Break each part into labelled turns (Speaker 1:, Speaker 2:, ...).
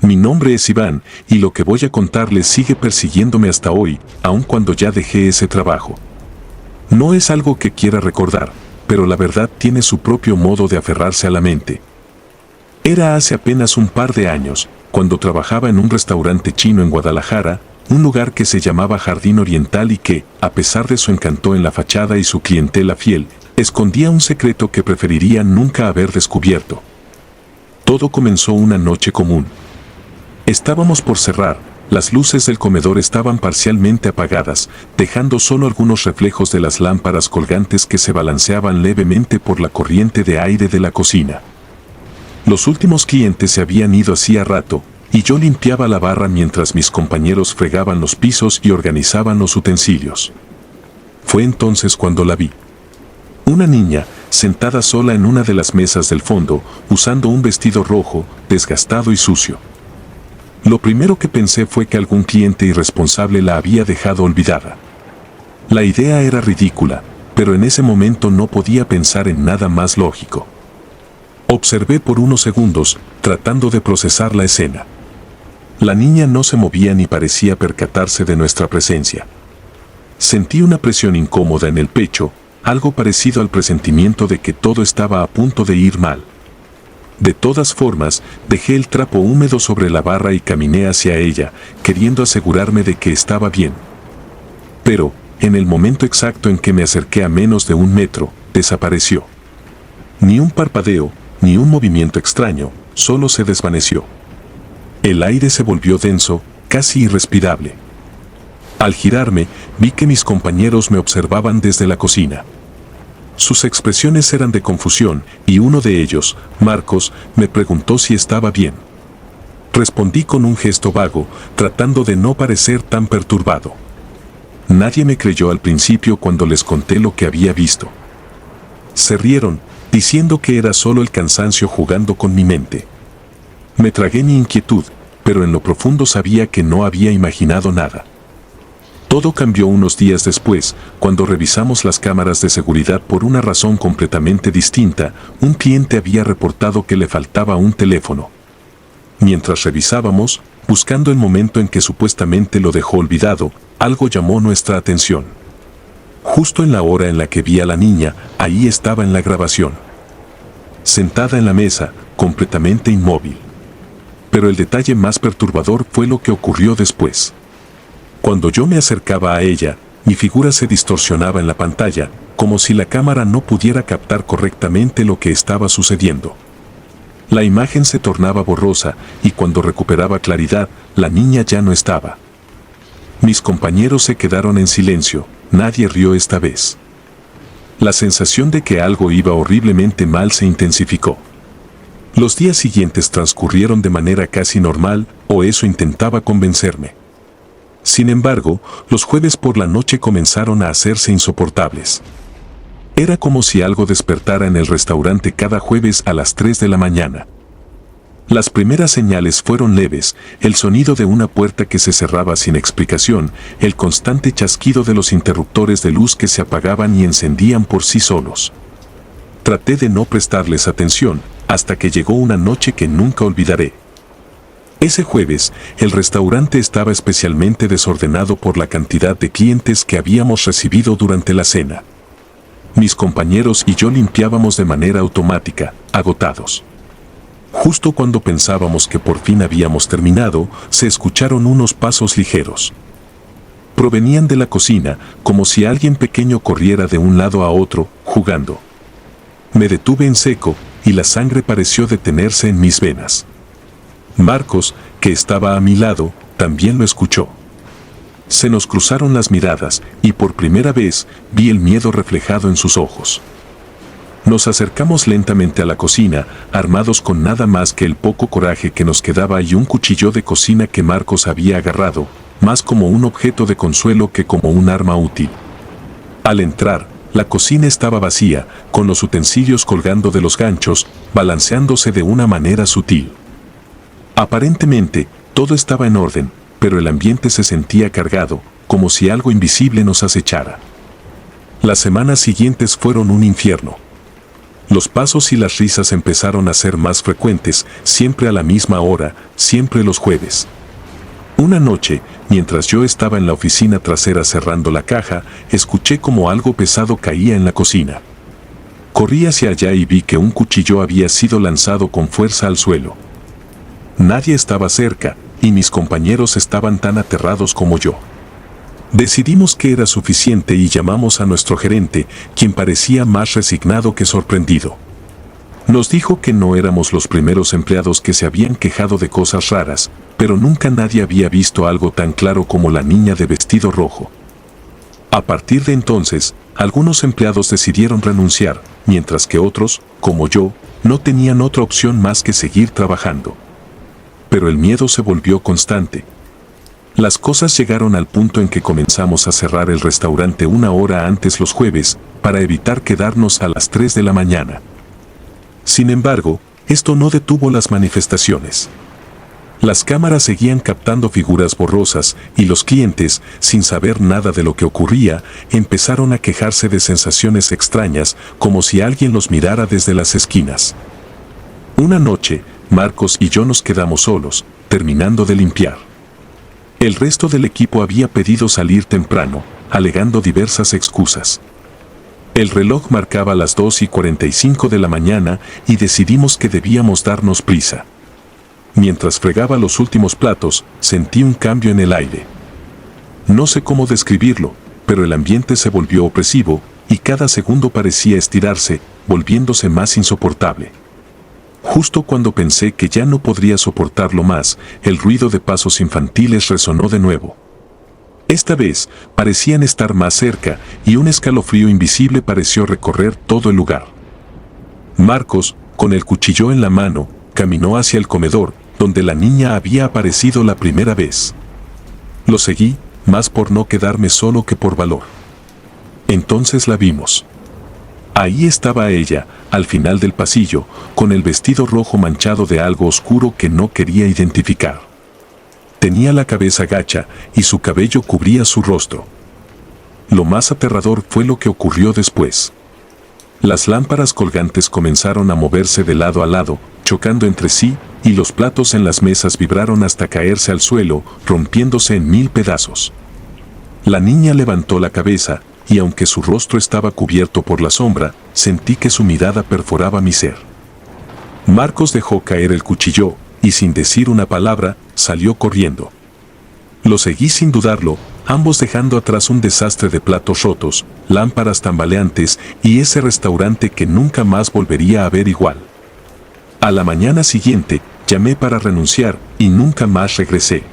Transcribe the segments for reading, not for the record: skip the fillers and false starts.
Speaker 1: Mi nombre es Iván, y lo que voy a contarles sigue persiguiéndome hasta hoy, aun cuando ya dejé ese trabajo. No es algo que quiera recordar, pero la verdad tiene su propio modo de aferrarse a la mente. Era hace apenas un par de años, cuando trabajaba en un restaurante chino en Guadalajara, un lugar que se llamaba Jardín Oriental y que, a pesar de su encanto en la fachada y su clientela fiel, escondía un secreto que preferiría nunca haber descubierto. Todo comenzó una noche común. Estábamos por cerrar, las luces del comedor estaban parcialmente apagadas, dejando solo algunos reflejos de las lámparas colgantes que se balanceaban levemente por la corriente de aire de la cocina. Los últimos clientes se habían ido hacía rato, y yo limpiaba la barra mientras mis compañeros fregaban los pisos y organizaban los utensilios. Fue entonces cuando la vi. Una niña, sentada sola en una de las mesas del fondo, usando un vestido rojo, desgastado y sucio. Lo primero que pensé fue que algún cliente irresponsable la había dejado olvidada. La idea era ridícula, pero en ese momento no podía pensar en nada más lógico. Observé por unos segundos, tratando de procesar la escena. La niña no se movía ni parecía percatarse de nuestra presencia. Sentí una presión incómoda en el pecho, algo parecido al presentimiento de que todo estaba a punto de ir mal. De todas formas, dejé el trapo húmedo sobre la barra y caminé hacia ella, queriendo asegurarme de que estaba bien. Pero, en el momento exacto en que me acerqué a menos de 1 metro, desapareció. Ni un parpadeo, ni un movimiento extraño, solo se desvaneció. El aire se volvió denso, casi irrespirable. Al girarme, vi que mis compañeros me observaban desde la cocina. Sus expresiones eran de confusión, y uno de ellos, Marcos, me preguntó si estaba bien. Respondí con un gesto vago, tratando de no parecer tan perturbado. Nadie me creyó al principio cuando les conté lo que había visto. Se rieron, diciendo que era solo el cansancio jugando con mi mente. Me tragué mi inquietud, pero en lo profundo sabía que no había imaginado nada. Todo cambió unos días después, cuando revisamos las cámaras de seguridad por una razón completamente distinta. Un cliente había reportado que le faltaba un teléfono. Mientras revisábamos, buscando el momento en que supuestamente lo dejó olvidado, algo llamó nuestra atención. Justo en la hora en la que vi a la niña, ahí estaba en la grabación. Sentada en la mesa, completamente inmóvil. Pero el detalle más perturbador fue lo que ocurrió después. Cuando yo me acercaba a ella, mi figura se distorsionaba en la pantalla, como si la cámara no pudiera captar correctamente lo que estaba sucediendo. La imagen se tornaba borrosa, y cuando recuperaba claridad, la niña ya no estaba. Mis compañeros se quedaron en silencio, nadie rió esta vez. La sensación de que algo iba horriblemente mal se intensificó. Los días siguientes transcurrieron de manera casi normal, o eso intentaba convencerme. Sin embargo, los jueves por la noche comenzaron a hacerse insoportables. Era como si algo despertara en el restaurante cada jueves a las 3 de la mañana. Las primeras señales fueron leves, el sonido de una puerta que se cerraba sin explicación, el constante chasquido de los interruptores de luz que se apagaban y encendían por sí solos. Traté de no prestarles atención, hasta que llegó una noche que nunca olvidaré. Ese jueves, el restaurante estaba especialmente desordenado por la cantidad de clientes que habíamos recibido durante la cena. Mis compañeros y yo limpiábamos de manera automática, agotados. Justo cuando pensábamos que por fin habíamos terminado, se escucharon unos pasos ligeros. Provenían de la cocina, como si alguien pequeño corriera de un lado a otro, jugando. Me detuve en seco, y la sangre pareció detenerse en mis venas. Marcos, que estaba a mi lado, también lo escuchó. Se nos cruzaron las miradas, y por primera vez vi el miedo reflejado en sus ojos. Nos acercamos lentamente a la cocina, armados con nada más que el poco coraje que nos quedaba y un cuchillo de cocina que Marcos había agarrado, más como un objeto de consuelo que como un arma útil. Al entrar, la cocina estaba vacía, con los utensilios colgando de los ganchos, balanceándose de una manera sutil. Aparentemente, todo estaba en orden, pero el ambiente se sentía cargado, como si algo invisible nos acechara. Las semanas siguientes fueron un infierno. Los pasos y las risas empezaron a ser más frecuentes, siempre a la misma hora, siempre los jueves. Una noche, mientras yo estaba en la oficina trasera cerrando la caja, escuché como algo pesado caía en la cocina. Corrí hacia allá y vi que un cuchillo había sido lanzado con fuerza al suelo. Nadie estaba cerca, y mis compañeros estaban tan aterrados como yo. Decidimos que era suficiente y llamamos a nuestro gerente, quien parecía más resignado que sorprendido. Nos dijo que no éramos los primeros empleados que se habían quejado de cosas raras, pero nunca nadie había visto algo tan claro como la niña de vestido rojo. A partir de entonces, algunos empleados decidieron renunciar, mientras que otros, como yo, no tenían otra opción más que seguir trabajando. Pero el miedo se volvió constante. Las cosas llegaron al punto en que comenzamos a cerrar el restaurante una hora antes los jueves, para evitar quedarnos a las 3 de la mañana. Sin embargo, esto no detuvo las manifestaciones. Las cámaras seguían captando figuras borrosas y los clientes, sin saber nada de lo que ocurría, empezaron a quejarse de sensaciones extrañas, como si alguien los mirara desde las esquinas. Una noche, Marcos y yo nos quedamos solos, terminando de limpiar. El resto del equipo había pedido salir temprano, alegando diversas excusas. El reloj marcaba las 2:45 de la mañana y decidimos que debíamos darnos prisa. Mientras fregaba los últimos platos, sentí un cambio en el aire. No sé cómo describirlo, pero el ambiente se volvió opresivo y cada segundo parecía estirarse, volviéndose más insoportable. Justo cuando pensé que ya no podría soportarlo más, el ruido de pasos infantiles resonó de nuevo. Esta vez, parecían estar más cerca y un escalofrío invisible pareció recorrer todo el lugar. Marcos, con el cuchillo en la mano, caminó hacia el comedor, donde la niña había aparecido la primera vez. Lo seguí, más por no quedarme solo que por valor. Entonces la vimos. Ahí estaba ella, al final del pasillo, con el vestido rojo manchado de algo oscuro que no quería identificar. Tenía la cabeza gacha y su cabello cubría su rostro. Lo más aterrador fue lo que ocurrió después. Las lámparas colgantes comenzaron a moverse de lado a lado, chocando entre sí, y los platos en las mesas vibraron hasta caerse al suelo, rompiéndose en 1000 pedazos. La niña levantó la cabeza, y aunque su rostro estaba cubierto por la sombra, sentí que su mirada perforaba mi ser. Marcos dejó caer el cuchillo, y sin decir una palabra, salió corriendo. Lo seguí sin dudarlo, ambos dejando atrás un desastre de platos rotos, lámparas tambaleantes y ese restaurante que nunca más volvería a ver igual. A la mañana siguiente, llamé para renunciar y nunca más regresé.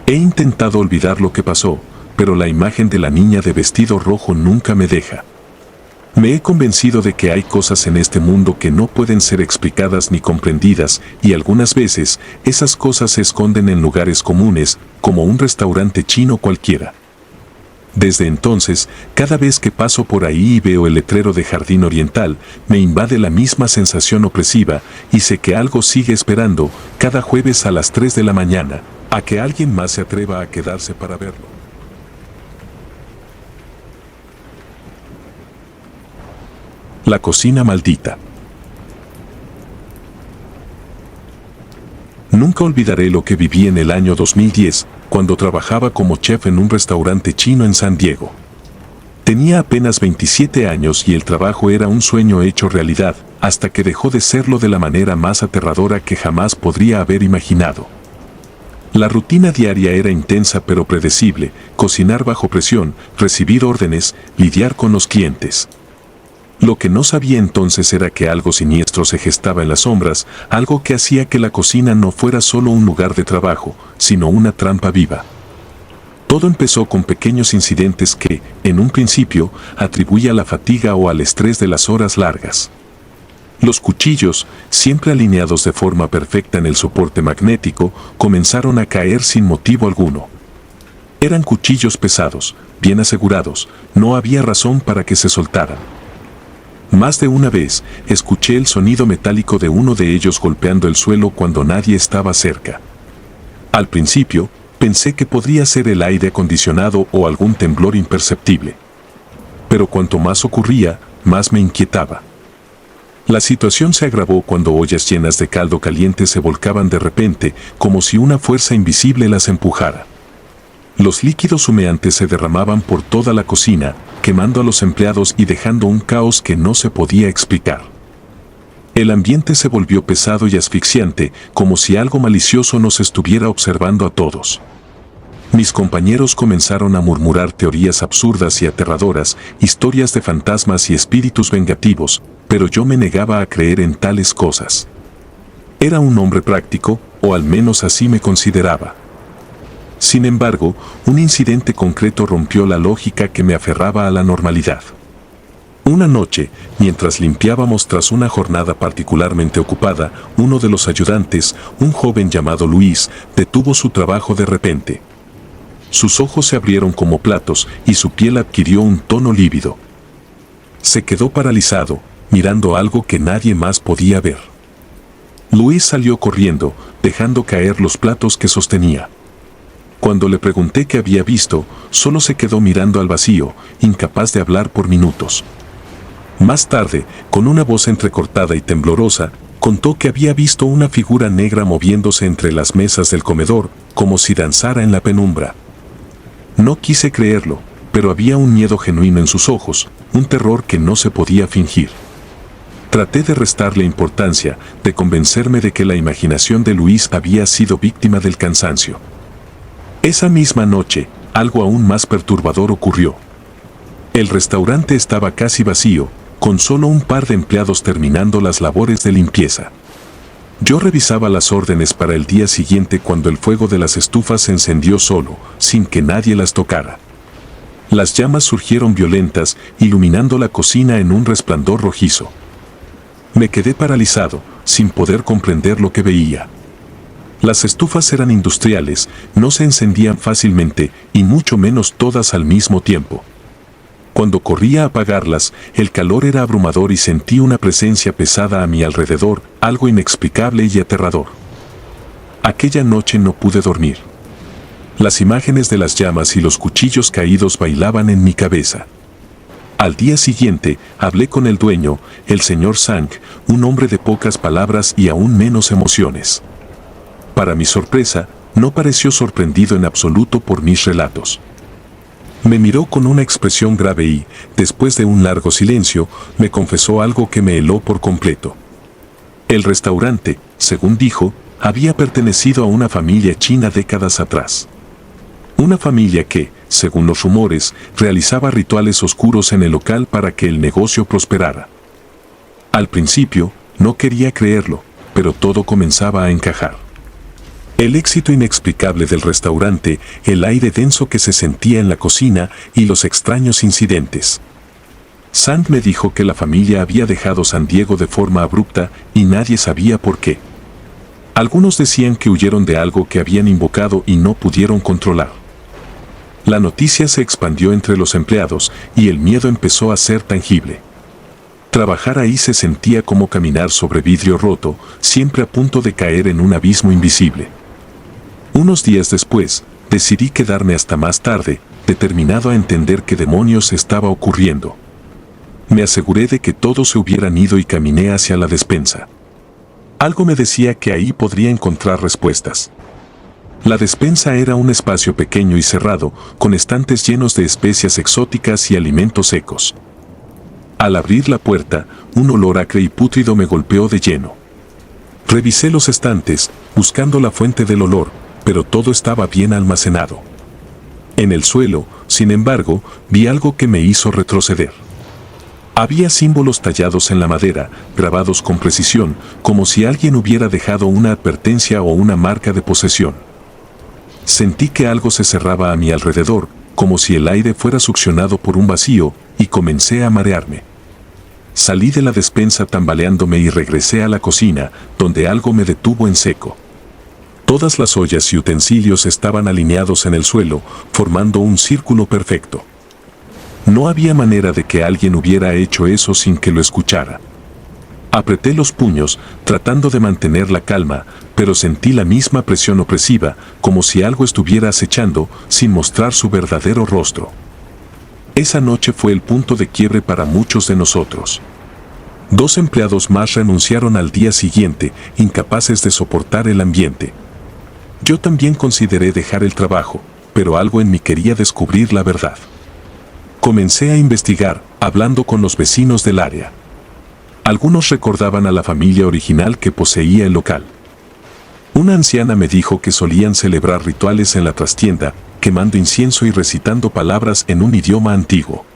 Speaker 1: He intentado olvidar lo que pasó, pero la imagen de la niña de vestido rojo nunca me deja. Me he convencido de que hay cosas en este mundo que no pueden ser explicadas ni comprendidas, y algunas veces, esas cosas se esconden en lugares comunes, como un restaurante chino cualquiera. Desde entonces, cada vez que paso por ahí y veo el letrero de Jardín Oriental, me invade la misma sensación opresiva, y sé que algo sigue esperando, cada jueves a las 3 de la mañana, a que alguien más se atreva a quedarse para verlo. La cocina maldita. Nunca olvidaré lo que viví en el año 2010, cuando trabajaba como chef en un restaurante chino en San Diego. Tenía apenas 27 años y el trabajo era un sueño hecho realidad, hasta que dejó de serlo de la manera más aterradora que jamás podría haber imaginado. La rutina diaria era intensa pero predecible: cocinar bajo presión, recibir órdenes, lidiar con los clientes. Lo que no sabía entonces era que algo siniestro se gestaba en las sombras, algo que hacía que la cocina no fuera solo un lugar de trabajo, sino una trampa viva. Todo empezó con pequeños incidentes que, en un principio, atribuía a la fatiga o al estrés de las horas largas. Los cuchillos, siempre alineados de forma perfecta en el soporte magnético, comenzaron a caer sin motivo alguno. Eran cuchillos pesados, bien asegurados, no había razón para que se soltaran. Más de una vez, escuché el sonido metálico de uno de ellos golpeando el suelo cuando nadie estaba cerca. Al principio, pensé que podría ser el aire acondicionado o algún temblor imperceptible. Pero cuanto más ocurría, más me inquietaba. La situación se agravó cuando ollas llenas de caldo caliente se volcaban de repente, como si una fuerza invisible las empujara. Los líquidos humeantes se derramaban por toda la cocina, quemando a los empleados y dejando un caos que no se podía explicar. El ambiente se volvió pesado y asfixiante, como si algo malicioso nos estuviera observando a todos. Mis compañeros comenzaron a murmurar teorías absurdas y aterradoras, historias de fantasmas y espíritus vengativos, pero yo me negaba a creer en tales cosas. Era un hombre práctico, o al menos así me consideraba. Sin embargo, un incidente concreto rompió la lógica que me aferraba a la normalidad. Una noche, mientras limpiábamos tras una jornada particularmente ocupada, uno de los ayudantes, un joven llamado Luis, detuvo su trabajo de repente. Sus ojos se abrieron como platos y su piel adquirió un tono lívido. Se quedó paralizado, mirando algo que nadie más podía ver. Luis salió corriendo, dejando caer los platos que sostenía. Cuando le pregunté qué había visto, solo se quedó mirando al vacío, incapaz de hablar por minutos. Más tarde, con una voz entrecortada y temblorosa, contó que había visto una figura negra moviéndose entre las mesas del comedor, como si danzara en la penumbra. No quise creerlo, pero había un miedo genuino en sus ojos, un terror que no se podía fingir. Traté de restarle importancia, de convencerme de que la imaginación de Luis había sido víctima del cansancio. Esa misma noche, algo aún más perturbador ocurrió. El restaurante estaba casi vacío, con solo un par de empleados terminando las labores de limpieza. Yo revisaba las órdenes para el día siguiente cuando el fuego de las estufas se encendió solo, sin que nadie las tocara. Las llamas surgieron violentas, iluminando la cocina en un resplandor rojizo. Me quedé paralizado, sin poder comprender lo que veía. Las estufas eran industriales, no se encendían fácilmente, y mucho menos todas al mismo tiempo. Cuando corría a apagarlas, el calor era abrumador y sentí una presencia pesada a mi alrededor, algo inexplicable y aterrador. Aquella noche no pude dormir. Las imágenes de las llamas y los cuchillos caídos bailaban en mi cabeza. Al día siguiente, hablé con el dueño, el señor Sang, un hombre de pocas palabras y aún menos emociones. Para mi sorpresa, no pareció sorprendido en absoluto por mis relatos. Me miró con una expresión grave y, después de un largo silencio, me confesó algo que me heló por completo. El restaurante, según dijo, había pertenecido a una familia china décadas atrás. Una familia que, según los rumores, realizaba rituales oscuros en el local para que el negocio prosperara. Al principio, no quería creerlo, pero todo comenzaba a encajar. El éxito inexplicable del restaurante, el aire denso que se sentía en la cocina y los extraños incidentes. Sang me dijo que la familia había dejado San Diego de forma abrupta y nadie sabía por qué. Algunos decían que huyeron de algo que habían invocado y no pudieron controlar. La noticia se expandió entre los empleados y el miedo empezó a ser tangible. Trabajar ahí se sentía como caminar sobre vidrio roto, siempre a punto de caer en un abismo invisible. Unos días después, decidí quedarme hasta más tarde, determinado a entender qué demonios estaba ocurriendo. Me aseguré de que todos se hubieran ido y caminé hacia la despensa. Algo me decía que ahí podría encontrar respuestas. La despensa era un espacio pequeño y cerrado, con estantes llenos de especias exóticas y alimentos secos. Al abrir la puerta, un olor acre y pútrido me golpeó de lleno. Revisé los estantes, buscando la fuente del olor, pero todo estaba bien almacenado. En el suelo, sin embargo, vi algo que me hizo retroceder. Había símbolos tallados en la madera, grabados con precisión, como si alguien hubiera dejado una advertencia o una marca de posesión. Sentí que algo se cerraba a mi alrededor, como si el aire fuera succionado por un vacío, y comencé a marearme. Salí de la despensa tambaleándome y regresé a la cocina, donde algo me detuvo en seco. Todas las ollas y utensilios estaban alineados en el suelo, formando un círculo perfecto. No había manera de que alguien hubiera hecho eso sin que lo escuchara. Apreté los puños, tratando de mantener la calma, pero sentí la misma presión opresiva, como si algo estuviera acechando, sin mostrar su verdadero rostro. Esa noche fue el punto de quiebre para muchos de nosotros. 2 empleados más renunciaron al día siguiente, incapaces de soportar el ambiente. Yo también consideré dejar el trabajo, pero algo en mí quería descubrir la verdad. Comencé a investigar, hablando con los vecinos del área. Algunos recordaban a la familia original que poseía el local. Una anciana me dijo que solían celebrar rituales en la trastienda, quemando incienso y recitando palabras en un idioma antiguo.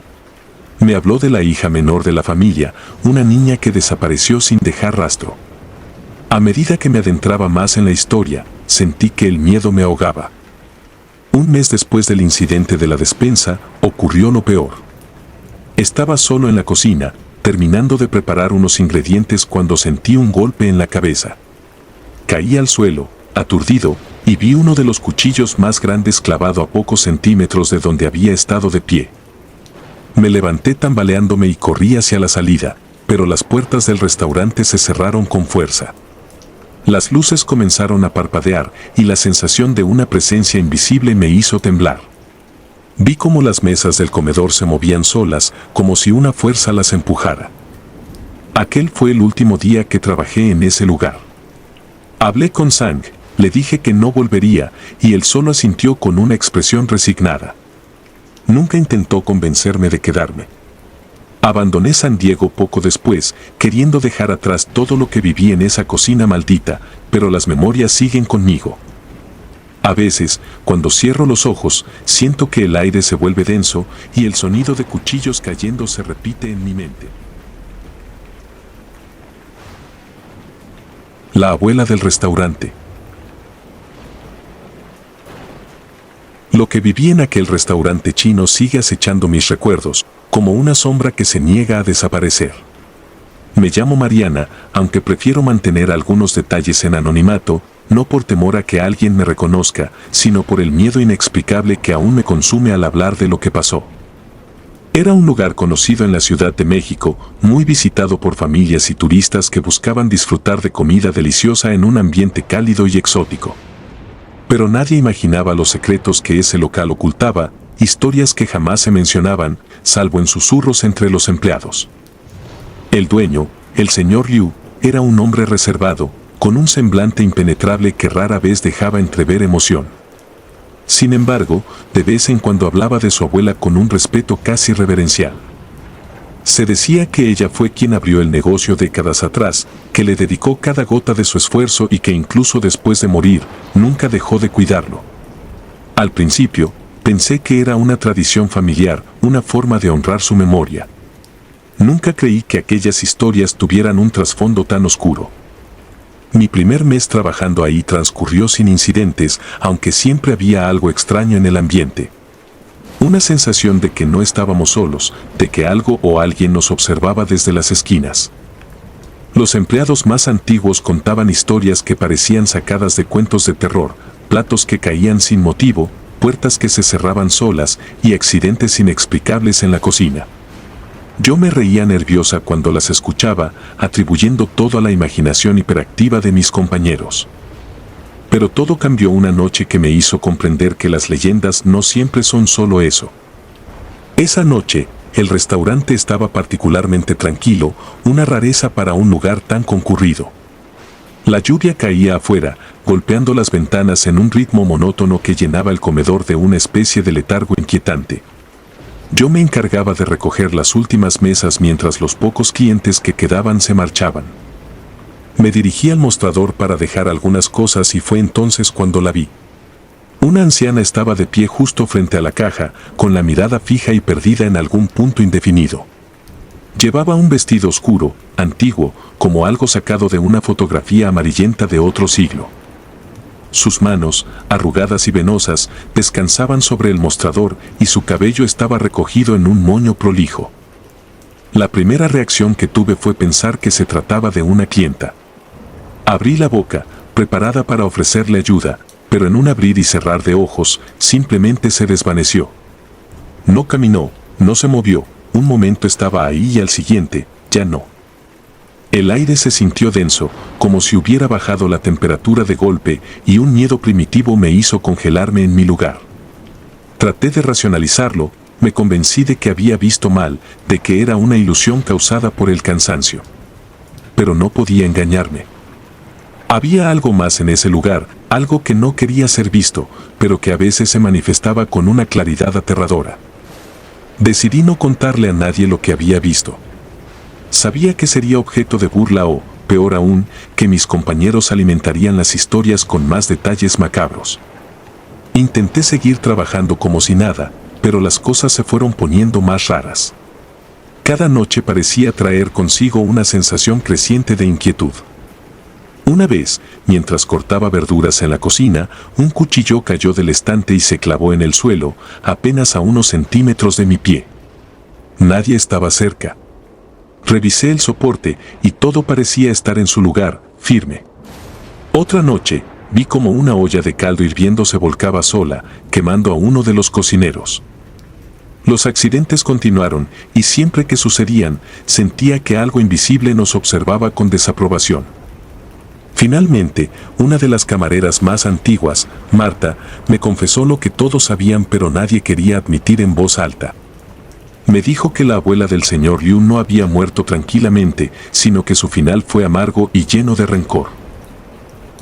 Speaker 1: Me habló de la hija menor de la familia, una niña que desapareció sin dejar rastro. A medida que me adentraba más en la historia, sentí que el miedo me ahogaba. Un mes después del incidente de la despensa, ocurrió lo peor. Estaba solo en la cocina, terminando de preparar unos ingredientes cuando sentí un golpe en la cabeza. Caí al suelo, aturdido, y vi uno de los cuchillos más grandes clavado a pocos centímetros de donde había estado de pie. Me levanté tambaleándome y corrí hacia la salida, pero las puertas del restaurante se cerraron con fuerza. Las luces comenzaron a parpadear y la sensación de una presencia invisible me hizo temblar. Vi cómo las mesas del comedor se movían solas, como si una fuerza las empujara. Aquel fue el último día que trabajé en ese lugar. Hablé con Sang, le dije que no volvería y él solo asintió con una expresión resignada. Nunca intentó convencerme de quedarme. Abandoné San Diego poco después, queriendo dejar atrás todo lo que viví en esa cocina maldita, pero las memorias siguen conmigo. A veces, cuando cierro los ojos, siento que el aire se vuelve denso y el sonido de cuchillos cayendo se repite en mi mente. La abuela del restaurante. Lo que viví en aquel restaurante chino sigue acechando mis recuerdos, como una sombra que se niega a desaparecer. Me llamo Mariana, aunque prefiero mantener algunos detalles en anonimato, no por temor a que alguien me reconozca, sino por el miedo inexplicable que aún me consume al hablar de lo que pasó. Era un lugar conocido en la Ciudad de México, muy visitado por familias y turistas que buscaban disfrutar de comida deliciosa en un ambiente cálido y exótico. Pero nadie imaginaba los secretos que ese local ocultaba, historias que jamás se mencionaban, salvo en susurros entre los empleados. El dueño, el señor Liu, era un hombre reservado, con un semblante impenetrable que rara vez dejaba entrever emoción. Sin embargo, de vez en cuando hablaba de su abuela con un respeto casi reverencial. Se decía que ella fue quien abrió el negocio décadas atrás, que le dedicó cada gota de su esfuerzo y que incluso después de morir, nunca dejó de cuidarlo. Al principio, pensé que era una tradición familiar, una forma de honrar su memoria. Nunca creí que aquellas historias tuvieran un trasfondo tan oscuro. Mi primer mes trabajando ahí transcurrió sin incidentes, aunque siempre había algo extraño en el ambiente. Una sensación de que no estábamos solos, de que algo o alguien nos observaba desde las esquinas. Los empleados más antiguos contaban historias que parecían sacadas de cuentos de terror, platos que caían sin motivo, puertas que se cerraban solas y accidentes inexplicables en la cocina. Yo me reía nerviosa cuando las escuchaba, atribuyendo todo a la imaginación hiperactiva de mis compañeros. Pero todo cambió una noche que me hizo comprender que las leyendas no siempre son solo eso. Esa noche, el restaurante estaba particularmente tranquilo, una rareza para un lugar tan concurrido. La lluvia caía afuera, golpeando las ventanas en un ritmo monótono que llenaba el comedor de una especie de letargo inquietante. Yo me encargaba de recoger las últimas mesas mientras los pocos clientes que quedaban se marchaban. Me dirigí al mostrador para dejar algunas cosas y fue entonces cuando la vi. Una anciana estaba de pie justo frente a la caja, con la mirada fija y perdida en algún punto indefinido. Llevaba un vestido oscuro, antiguo, como algo sacado de una fotografía amarillenta de otro siglo. Sus manos, arrugadas y venosas, descansaban sobre el mostrador y su cabello estaba recogido en un moño prolijo. La primera reacción que tuve fue pensar que se trataba de una clienta. Abrí la boca, preparada para ofrecerle ayuda, pero en un abrir y cerrar de ojos, simplemente se desvaneció. No caminó, no se movió, un momento estaba ahí y al siguiente, ya no. El aire se sintió denso, como si hubiera bajado la temperatura de golpe, y un miedo primitivo me hizo congelarme en mi lugar. Traté de racionalizarlo, me convencí de que había visto mal, de que era una ilusión causada por el cansancio. pero no podía engañarme. Había algo más en ese lugar, algo que no quería ser visto, pero que a veces se manifestaba con una claridad aterradora. Decidí no contarle a nadie lo que había visto. Sabía que sería objeto de burla o, peor aún, que mis compañeros alimentarían las historias con más detalles macabros. Intenté seguir trabajando como si nada, pero las cosas se fueron poniendo más raras. Cada noche parecía traer consigo una sensación creciente de inquietud. Una vez, mientras cortaba verduras en la cocina, un cuchillo cayó del estante y se clavó en el suelo, apenas a unos centímetros de mi pie. Nadie estaba cerca. Revisé el soporte y todo parecía estar en su lugar, firme. Otra noche, vi como una olla de caldo hirviendo se volcaba sola, quemando a uno de los cocineros. Los accidentes continuaron y siempre que sucedían, sentía que algo invisible nos observaba con desaprobación. Finalmente, una de las camareras más antiguas, Marta, me confesó lo que todos sabían pero nadie quería admitir en voz alta. Me dijo que la abuela del señor Liu no había muerto tranquilamente, sino que su final fue amargo y lleno de rencor.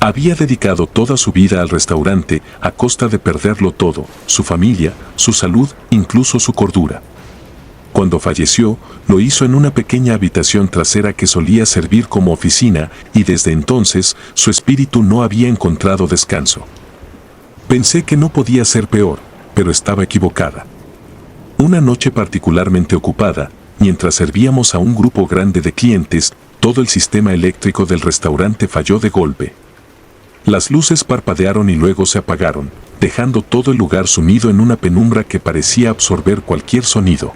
Speaker 1: Había dedicado toda su vida al restaurante a costa de perderlo todo, su familia, su salud, incluso su cordura. Cuando falleció, lo hizo en una pequeña habitación trasera que solía servir como oficina y desde entonces su espíritu no había encontrado descanso. Pensé que no podía ser peor, pero estaba equivocada. Una noche particularmente ocupada, mientras servíamos a un grupo grande de clientes, todo el sistema eléctrico del restaurante falló de golpe. Las luces parpadearon y luego se apagaron, dejando todo el lugar sumido en una penumbra que parecía absorber cualquier sonido.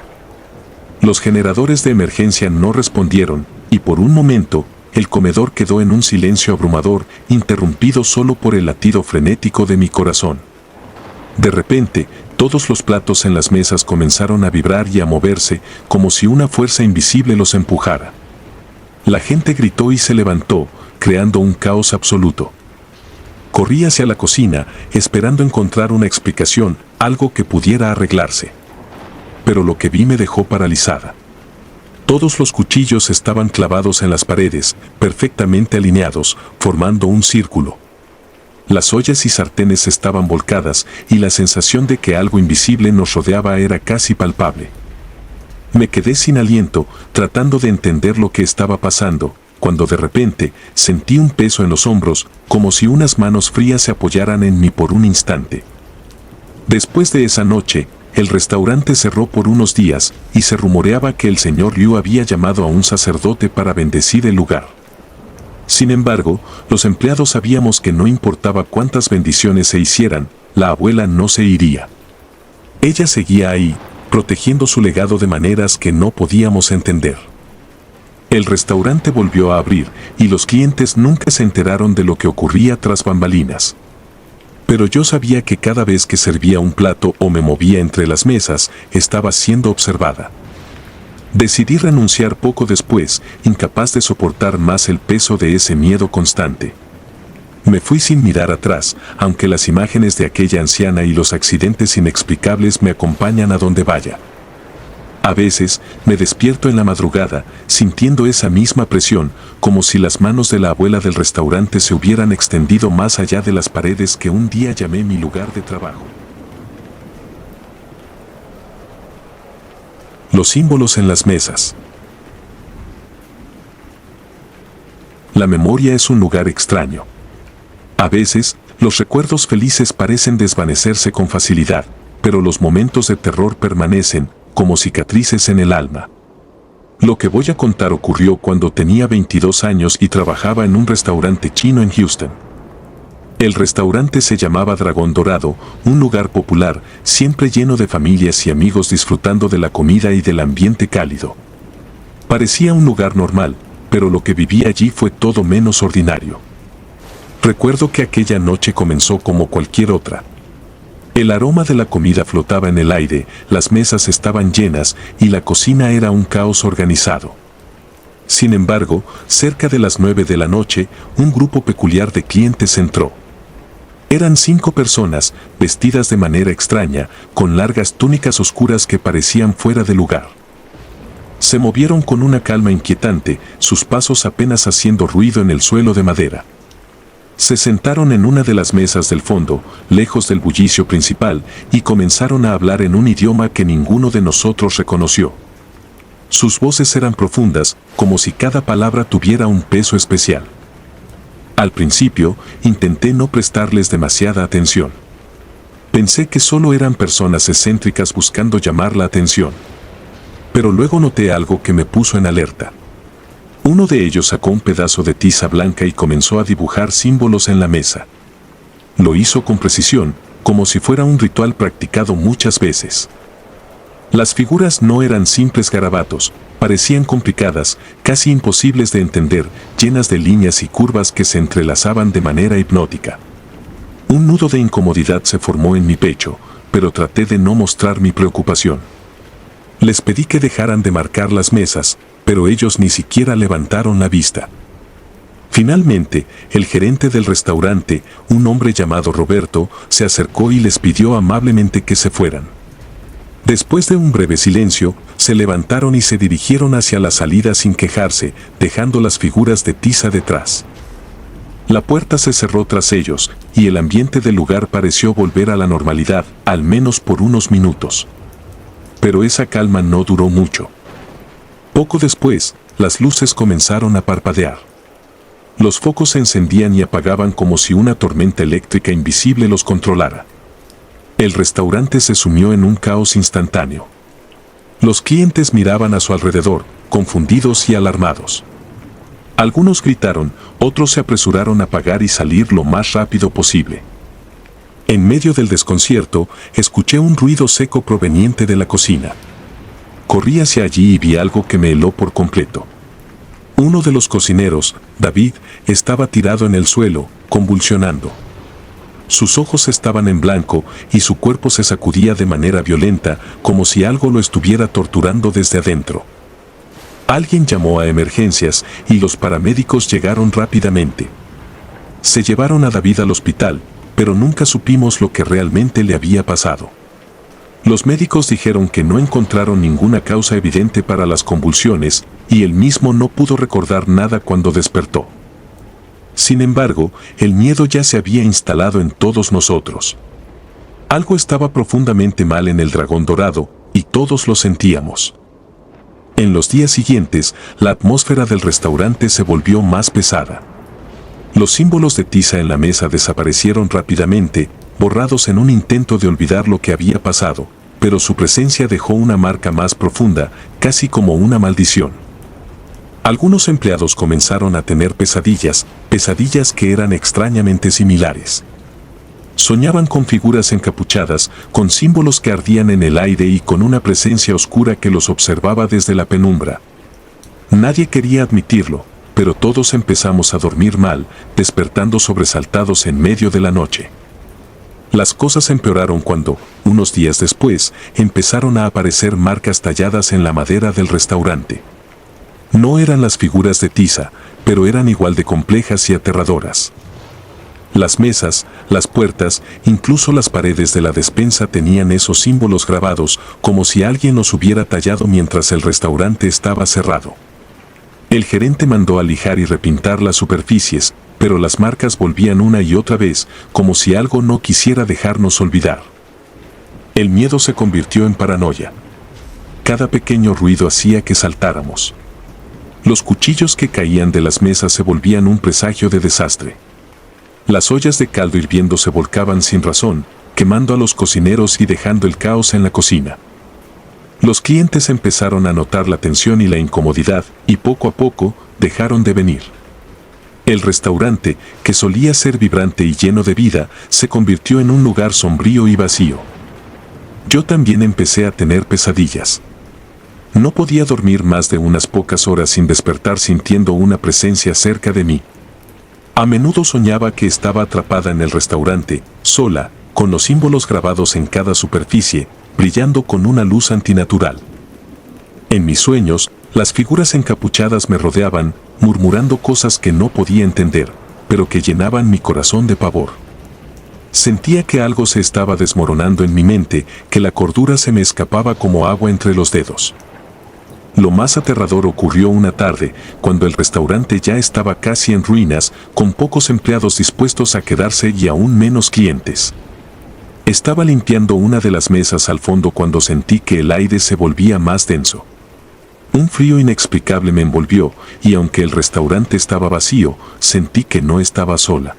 Speaker 1: Los generadores de emergencia no respondieron, y por un momento, el comedor quedó en un silencio abrumador, interrumpido solo por el latido frenético de mi corazón. De repente, todos los platos en las mesas comenzaron a vibrar y a moverse, como si una fuerza invisible los empujara. La gente gritó y se levantó, creando un caos absoluto. Corrí hacia la cocina, esperando encontrar una explicación, algo que pudiera arreglarse. Pero lo que vi me dejó paralizada. Todos los cuchillos estaban clavados en las paredes, perfectamente alineados, formando un círculo. Las ollas y sartenes estaban volcadas y la sensación de que algo invisible nos rodeaba era casi palpable. Me quedé sin aliento, tratando de entender lo que estaba pasando, cuando de repente sentí un peso en los hombros, como si unas manos frías se apoyaran en mí por un instante. Después de esa noche, el restaurante cerró por unos días y se rumoreaba que el señor Liu había llamado a un sacerdote para bendecir el lugar. Sin embargo, los empleados sabíamos que no importaba cuántas bendiciones se hicieran, la abuela no se iría. Ella seguía ahí, protegiendo su legado de maneras que no podíamos entender. El restaurante volvió a abrir y los clientes nunca se enteraron de lo que ocurría tras bambalinas. Pero yo sabía que cada vez que servía un plato o me movía entre las mesas, estaba siendo observada. Decidí renunciar poco después, incapaz de soportar más el peso de ese miedo constante. Me fui sin mirar atrás, aunque las imágenes de aquella anciana y los accidentes inexplicables me acompañan a donde vaya. A veces, me despierto en la madrugada, sintiendo esa misma presión, como si las manos de la abuela del restaurante se hubieran extendido más allá de las paredes que un día llamé mi lugar de trabajo. Los símbolos en las mesas. La memoria es un lugar extraño. A veces, los recuerdos felices parecen desvanecerse con facilidad, pero los momentos de terror permanecen, como cicatrices en el alma. Lo que voy a contar ocurrió cuando tenía 22 años y trabajaba en un restaurante chino en Houston. El restaurante se llamaba Dragón Dorado, un lugar popular, siempre lleno de familias y amigos disfrutando de la comida y del ambiente cálido. Parecía un lugar normal, pero lo que viví allí fue todo menos ordinario. Recuerdo que aquella noche comenzó como cualquier otra. El aroma de la comida flotaba en el aire, las mesas estaban llenas y la cocina era un caos organizado. Sin embargo, cerca de las 9 de la noche, un grupo peculiar de clientes entró. Eran 5 personas, vestidas de manera extraña, con largas túnicas oscuras que parecían fuera de lugar. Se movieron con una calma inquietante, sus pasos apenas haciendo ruido en el suelo de madera. Se sentaron en una de las mesas del fondo, lejos del bullicio principal, y comenzaron a hablar en un idioma que ninguno de nosotros reconoció. Sus voces eran profundas, como si cada palabra tuviera un peso especial. Al principio, intenté no prestarles demasiada atención. Pensé que solo eran personas excéntricas buscando llamar la atención. Pero luego noté algo que me puso en alerta. Uno de ellos sacó un pedazo de tiza blanca y comenzó a dibujar símbolos en la mesa. Lo hizo con precisión, como si fuera un ritual practicado muchas veces. Las figuras no eran simples garabatos, parecían complicadas, casi imposibles de entender, llenas de líneas y curvas que se entrelazaban de manera hipnótica. Un nudo de incomodidad se formó en mi pecho, pero traté de no mostrar mi preocupación. Les pedí que dejaran de marcar las mesas, pero ellos ni siquiera levantaron la vista. Finalmente, el gerente del restaurante, un hombre llamado Roberto, se acercó y les pidió amablemente que se fueran. Después de un breve silencio, se levantaron y se dirigieron hacia la salida sin quejarse, dejando las figuras de tiza detrás. La puerta se cerró tras ellos, y el ambiente del lugar pareció volver a la normalidad, al menos por unos minutos. Pero esa calma no duró mucho. Poco después, las luces comenzaron a parpadear. Los focos se encendían y apagaban como si una tormenta eléctrica invisible los controlara. El restaurante se sumió en un caos instantáneo. Los clientes miraban a su alrededor, confundidos y alarmados. Algunos gritaron, otros se apresuraron a pagar y salir lo más rápido posible. En medio del desconcierto, escuché un ruido seco proveniente de la cocina. Corrí hacia allí y vi algo que me heló por completo. Uno de los cocineros, David, estaba tirado en el suelo, convulsionando. Sus ojos estaban en blanco y su cuerpo se sacudía de manera violenta, como si algo lo estuviera torturando desde adentro. Alguien llamó a emergencias y los paramédicos llegaron rápidamente. Se llevaron a David al hospital, pero nunca supimos lo que realmente le había pasado. Los médicos dijeron que no encontraron ninguna causa evidente para las convulsiones, y él mismo no pudo recordar nada cuando despertó. Sin embargo, el miedo ya se había instalado en todos nosotros. Algo estaba profundamente mal en el Dragón Dorado, y todos lo sentíamos. En los días siguientes, la atmósfera del restaurante se volvió más pesada. Los símbolos de tiza en la mesa desaparecieron rápidamente, borrados en un intento de olvidar lo que había pasado, pero su presencia dejó una marca más profunda, casi como una maldición. Algunos empleados comenzaron a tener pesadillas que eran extrañamente similares. Soñaban con figuras encapuchadas, con símbolos que ardían en el aire y con una presencia oscura que los observaba desde la penumbra. Nadie quería admitirlo, pero todos empezamos a dormir mal, despertando sobresaltados en medio de la noche. Las cosas empeoraron cuando, unos días después, empezaron a aparecer marcas talladas en la madera del restaurante. No eran las figuras de tiza, pero eran igual de complejas y aterradoras. Las mesas, las puertas, incluso las paredes de la despensa tenían esos símbolos grabados, como si alguien los hubiera tallado mientras el restaurante estaba cerrado. El gerente mandó a lijar y repintar las superficies, pero las marcas volvían una y otra vez, como si algo no quisiera dejarnos olvidar. El miedo se convirtió en paranoia. Cada pequeño ruido hacía que saltáramos. Los cuchillos que caían de las mesas se volvían un presagio de desastre. Las ollas de caldo hirviendo se volcaban sin razón, quemando a los cocineros y dejando el caos en la cocina. Los clientes empezaron a notar la tensión y la incomodidad, y poco a poco, dejaron de venir. El restaurante, que solía ser vibrante y lleno de vida, se convirtió en un lugar sombrío y vacío. Yo también empecé a tener pesadillas. No podía dormir más de unas pocas horas sin despertar sintiendo una presencia cerca de mí. A menudo soñaba que estaba atrapada en el restaurante, sola, con los símbolos grabados en cada superficie, brillando con una luz antinatural. En mis sueños, las figuras encapuchadas me rodeaban, murmurando cosas que no podía entender, pero que llenaban mi corazón de pavor. Sentía que algo se estaba desmoronando en mi mente, que la cordura se me escapaba como agua entre los dedos. Lo más aterrador ocurrió una tarde, cuando el restaurante ya estaba casi en ruinas, con pocos empleados dispuestos a quedarse y aún menos clientes. Estaba limpiando una de las mesas al fondo cuando sentí que el aire se volvía más denso. Un frío inexplicable me envolvió, y aunque el restaurante estaba vacío, sentí que no estaba sola.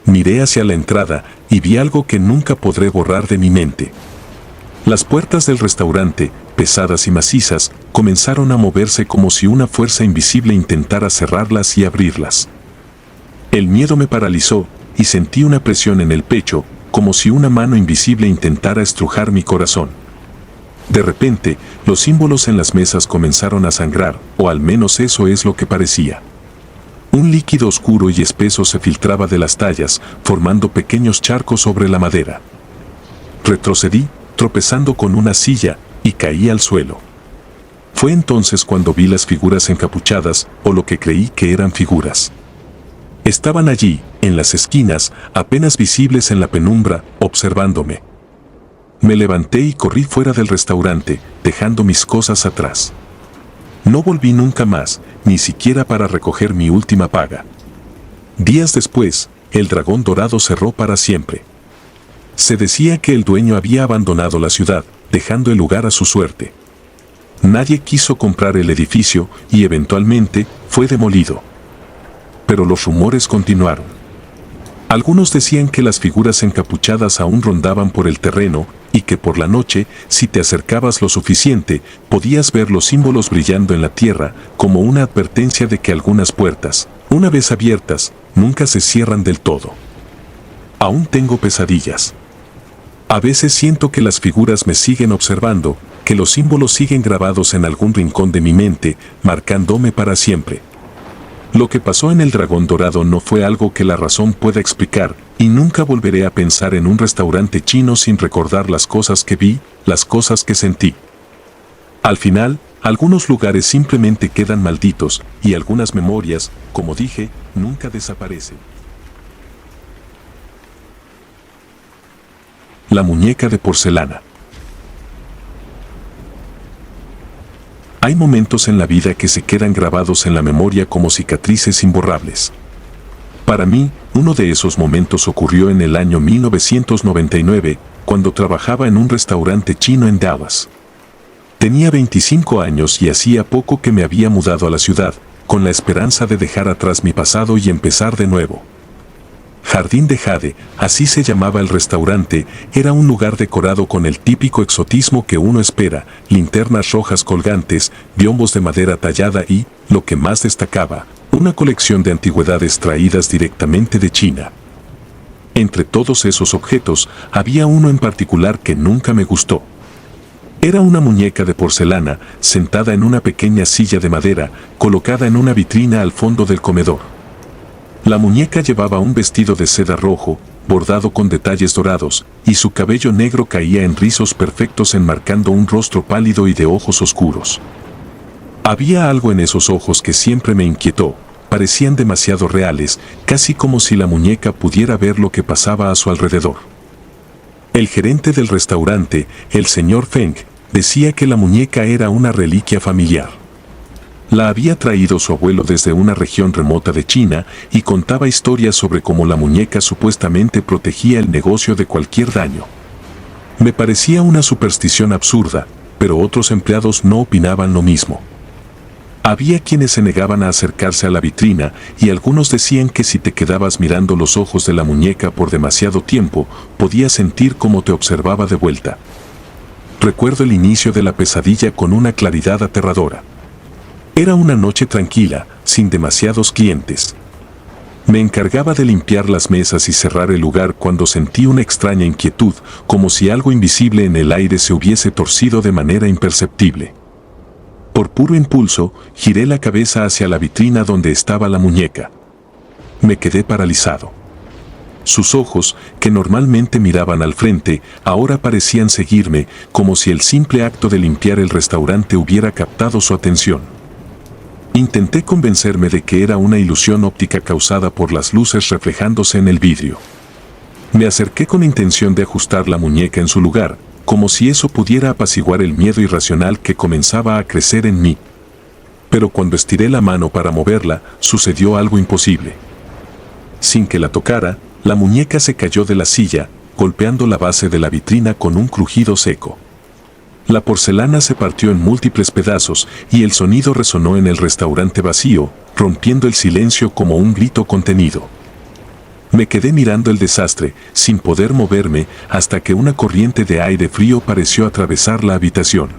Speaker 1: Miré hacia la entrada y vi algo que nunca podré borrar de mi mente. Las puertas del restaurante, pesadas y macizas, comenzaron a moverse como si una fuerza invisible intentara cerrarlas y abrirlas. El miedo me paralizó y sentí una presión en el pecho, como si una mano invisible intentara estrujar mi corazón. De repente, los símbolos en las mesas comenzaron a sangrar, o al menos eso es lo que parecía. Un líquido oscuro y espeso se filtraba de las tallas, formando pequeños charcos sobre la madera. Retrocedí, tropezando con una silla, y caí al suelo. Fue entonces cuando vi las figuras encapuchadas, o lo que creí que eran figuras. Estaban allí, en las esquinas, apenas visibles en la penumbra, observándome. Me levanté y corrí fuera del restaurante, dejando mis cosas atrás. No volví nunca más, ni siquiera para recoger mi última paga. Días después, el dragón dorado cerró para siempre. Se decía que el dueño había abandonado la ciudad, dejando el lugar a su suerte. Nadie quiso comprar el edificio y eventualmente fue demolido. Pero los rumores continuaron. Algunos decían que las figuras encapuchadas aún rondaban por el terreno y que por la noche, si te acercabas lo suficiente, podías ver los símbolos brillando en la tierra como una advertencia de que algunas puertas, una vez abiertas, nunca se cierran del todo. Aún tengo pesadillas. A veces siento que las figuras me siguen observando, que los símbolos siguen grabados en algún rincón de mi mente, marcándome para siempre. Lo que pasó en el Dragón Dorado no fue algo que la razón pueda explicar, y nunca volveré a pensar en un restaurante chino sin recordar las cosas que vi, las cosas que sentí. Al final, algunos lugares simplemente quedan malditos, y algunas memorias, como dije, nunca desaparecen. La muñeca de porcelana. Hay momentos en la vida que se quedan grabados en la memoria como cicatrices imborrables. Para mí, uno de esos momentos ocurrió en el año 1999, cuando trabajaba en un restaurante chino en Dallas. Tenía 25 años y hacía poco que me había mudado a la ciudad, con la esperanza de dejar atrás mi pasado y empezar de nuevo. Jardín de Jade, así se llamaba el restaurante, era un lugar decorado con el típico exotismo que uno espera, linternas rojas colgantes, biombos de madera tallada y, lo que más destacaba, una colección de antigüedades traídas directamente de China. Entre todos esos objetos, había uno en particular que nunca me gustó. Era una muñeca de porcelana, sentada en una pequeña silla de madera, colocada en una vitrina al fondo del comedor. La muñeca llevaba un vestido de seda rojo, bordado con detalles dorados, y su cabello negro caía en rizos perfectos enmarcando un rostro pálido y de ojos oscuros. Había algo en esos ojos que siempre me inquietó, parecían demasiado reales, casi como si la muñeca pudiera ver lo que pasaba a su alrededor. El gerente del restaurante, el señor Feng, decía que la muñeca era una reliquia familiar. La había traído su abuelo desde una región remota de China y contaba historias sobre cómo la muñeca supuestamente protegía el negocio de cualquier daño. Me parecía una superstición absurda, pero otros empleados no opinaban lo mismo. Había quienes se negaban a acercarse a la vitrina y algunos decían que si te quedabas mirando los ojos de la muñeca por demasiado tiempo, podías sentir cómo te observaba de vuelta. Recuerdo el inicio de la pesadilla con una claridad aterradora. Era una noche tranquila, sin demasiados clientes. Me encargaba de limpiar las mesas y cerrar el lugar cuando sentí una extraña inquietud, como si algo invisible en el aire se hubiese torcido de manera imperceptible. Por puro impulso, giré la cabeza hacia la vitrina donde estaba la muñeca. Me quedé paralizado. Sus ojos, que normalmente miraban al frente, ahora parecían seguirme, como si el simple acto de limpiar el restaurante hubiera captado su atención. Intenté convencerme de que era una ilusión óptica causada por las luces reflejándose en el vidrio. Me acerqué con intención de ajustar la muñeca en su lugar, como si eso pudiera apaciguar el miedo irracional que comenzaba a crecer en mí. Pero cuando estiré la mano para moverla, sucedió algo imposible. Sin que la tocara, la muñeca se cayó de la silla, golpeando la base de la vitrina con un crujido seco. La porcelana se partió en múltiples pedazos y el sonido resonó en el restaurante vacío, rompiendo el silencio como un grito contenido. Me quedé mirando el desastre, sin poder moverme, hasta que una corriente de aire frío pareció atravesar la habitación.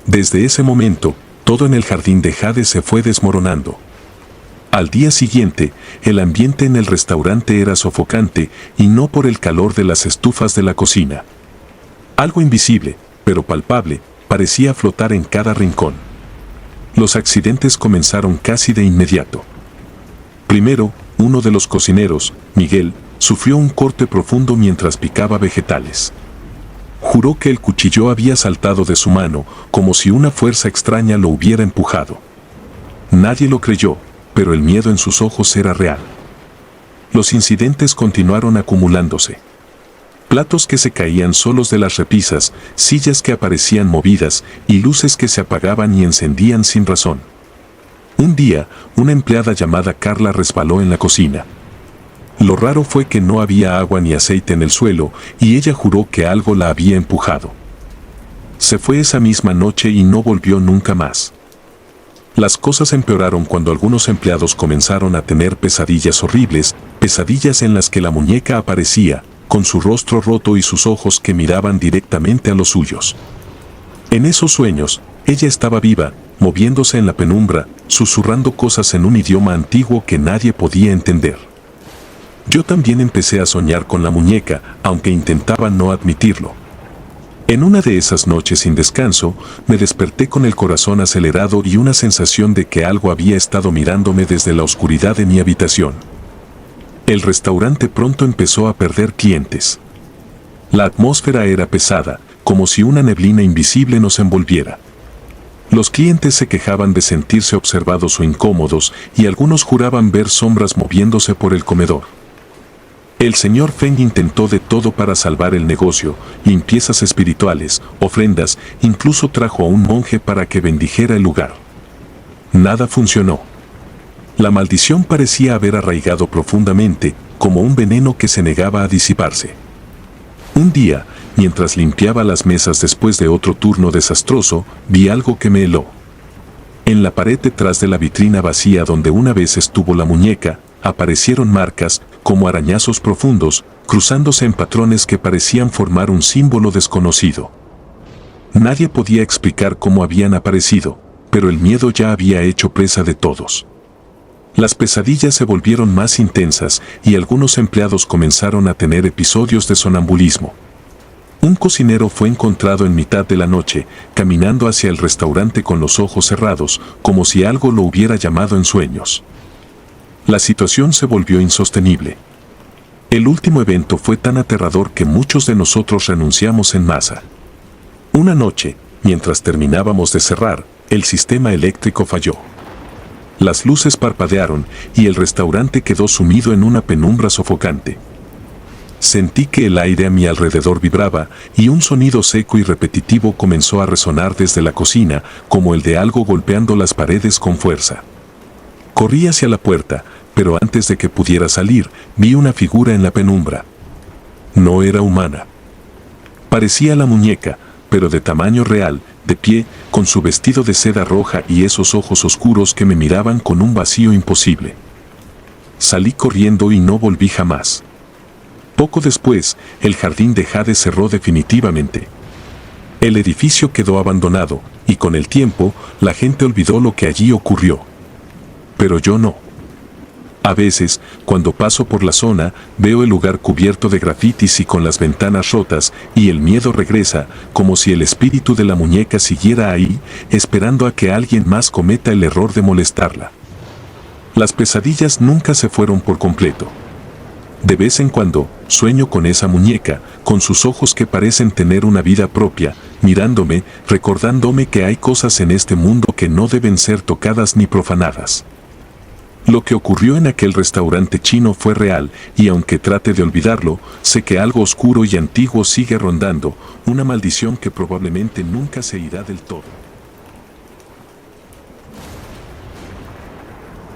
Speaker 1: Desde ese momento, todo en el jardín de Jade se fue desmoronando. Al día siguiente, el ambiente en el restaurante era sofocante y no por el calor de las estufas de la cocina. Algo invisible, pero palpable, parecía flotar en cada rincón. Los accidentes comenzaron casi de inmediato. Primero, uno de los cocineros, Miguel, sufrió un corte profundo mientras picaba vegetales. Juró que el cuchillo había saltado de su mano, como si una fuerza extraña lo hubiera empujado. Nadie lo creyó, pero el miedo en sus ojos era real. Los incidentes continuaron acumulándose. Platos que se caían solos de las repisas, sillas que aparecían movidas y luces que se apagaban y encendían sin razón. Un día, una empleada llamada Carla resbaló en la cocina. Lo raro fue que no había agua ni aceite en el suelo y ella juró que algo la había empujado. Se fue esa misma noche y no volvió nunca más. Las cosas empeoraron cuando algunos empleados comenzaron a tener pesadillas horribles, pesadillas en las que la muñeca aparecía, con su rostro roto y sus ojos que miraban directamente a los suyos. En esos sueños, ella estaba viva, moviéndose en la penumbra, susurrando cosas en un idioma antiguo que nadie podía entender. Yo también empecé a soñar con la muñeca, aunque intentaba no admitirlo. En una de esas noches sin descanso, me desperté con el corazón acelerado y una sensación de que algo había estado mirándome desde la oscuridad de mi habitación. El restaurante pronto empezó a perder clientes. La atmósfera era pesada, como si una neblina invisible nos envolviera. Los clientes se quejaban de sentirse observados o incómodos y algunos juraban ver sombras moviéndose por el comedor. El señor Feng intentó de todo para salvar el negocio, limpiezas espirituales, ofrendas, incluso trajo a un monje para que bendijera el lugar. Nada funcionó. La maldición parecía haber arraigado profundamente, como un veneno que se negaba a disiparse. Un día, mientras limpiaba las mesas después de otro turno desastroso, vi algo que me heló. En la pared detrás de la vitrina vacía donde una vez estuvo la muñeca, aparecieron marcas, como arañazos profundos, cruzándose en patrones que parecían formar un símbolo desconocido. Nadie podía explicar cómo habían aparecido, pero el miedo ya había hecho presa de todos. Las pesadillas se volvieron más intensas y algunos empleados comenzaron a tener episodios de sonambulismo. Un cocinero fue encontrado en mitad de la noche, caminando hacia el restaurante con los ojos cerrados, como si algo lo hubiera llamado en sueños. La situación se volvió insostenible. El último evento fue tan aterrador que muchos de nosotros renunciamos en masa. Una noche, mientras terminábamos de cerrar, el sistema eléctrico falló. Las luces parpadearon y el restaurante quedó sumido en una penumbra sofocante. Sentí que el aire a mi alrededor vibraba y un sonido seco y repetitivo comenzó a resonar desde la cocina, como el de algo golpeando las paredes con fuerza. Corrí hacia la puerta, pero antes de que pudiera salir, vi una figura en la penumbra. No era humana. Parecía la muñeca, pero de tamaño real, de pie, con su vestido de seda roja y esos ojos oscuros que me miraban con un vacío imposible. Salí corriendo y no volví jamás. Poco después, el jardín de Jade cerró definitivamente. El edificio quedó abandonado, y con el tiempo, la gente olvidó lo que allí ocurrió. Pero yo no. A veces, cuando paso por la zona, veo el lugar cubierto de grafitis y con las ventanas rotas, y el miedo regresa, como si el espíritu de la muñeca siguiera ahí, esperando a que alguien más cometa el error de molestarla. Las pesadillas nunca se fueron por completo. De vez en cuando, sueño con esa muñeca, con sus ojos que parecen tener una vida propia, mirándome, recordándome que hay cosas en este mundo que no deben ser tocadas ni profanadas. Lo que ocurrió en aquel restaurante chino fue real, y aunque trate de olvidarlo, sé que algo oscuro y antiguo sigue rondando, una maldición que probablemente nunca se irá del todo.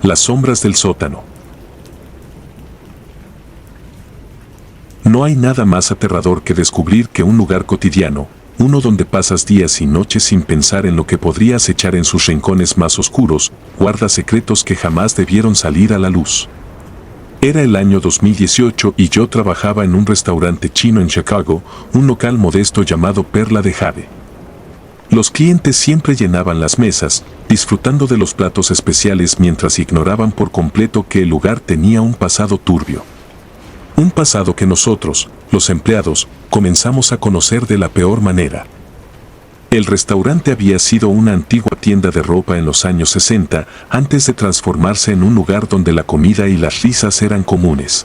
Speaker 1: Las sombras del sótano. No hay nada más aterrador que descubrir que un lugar cotidiano, uno donde pasas días y noches sin pensar en lo que podrías echar en sus rincones más oscuros, guarda secretos que jamás debieron salir a la luz. Era el año 2018 y yo trabajaba en un restaurante chino en Chicago, un local modesto llamado Perla de Jade. Los clientes siempre llenaban las mesas, disfrutando de los platos especiales mientras ignoraban por completo que el lugar tenía un pasado turbio. Un pasado que nosotros, los empleados, comenzamos a conocer de la peor manera. El restaurante había sido una antigua tienda de ropa en los años 60, antes de transformarse en un lugar donde la comida y las risas eran comunes.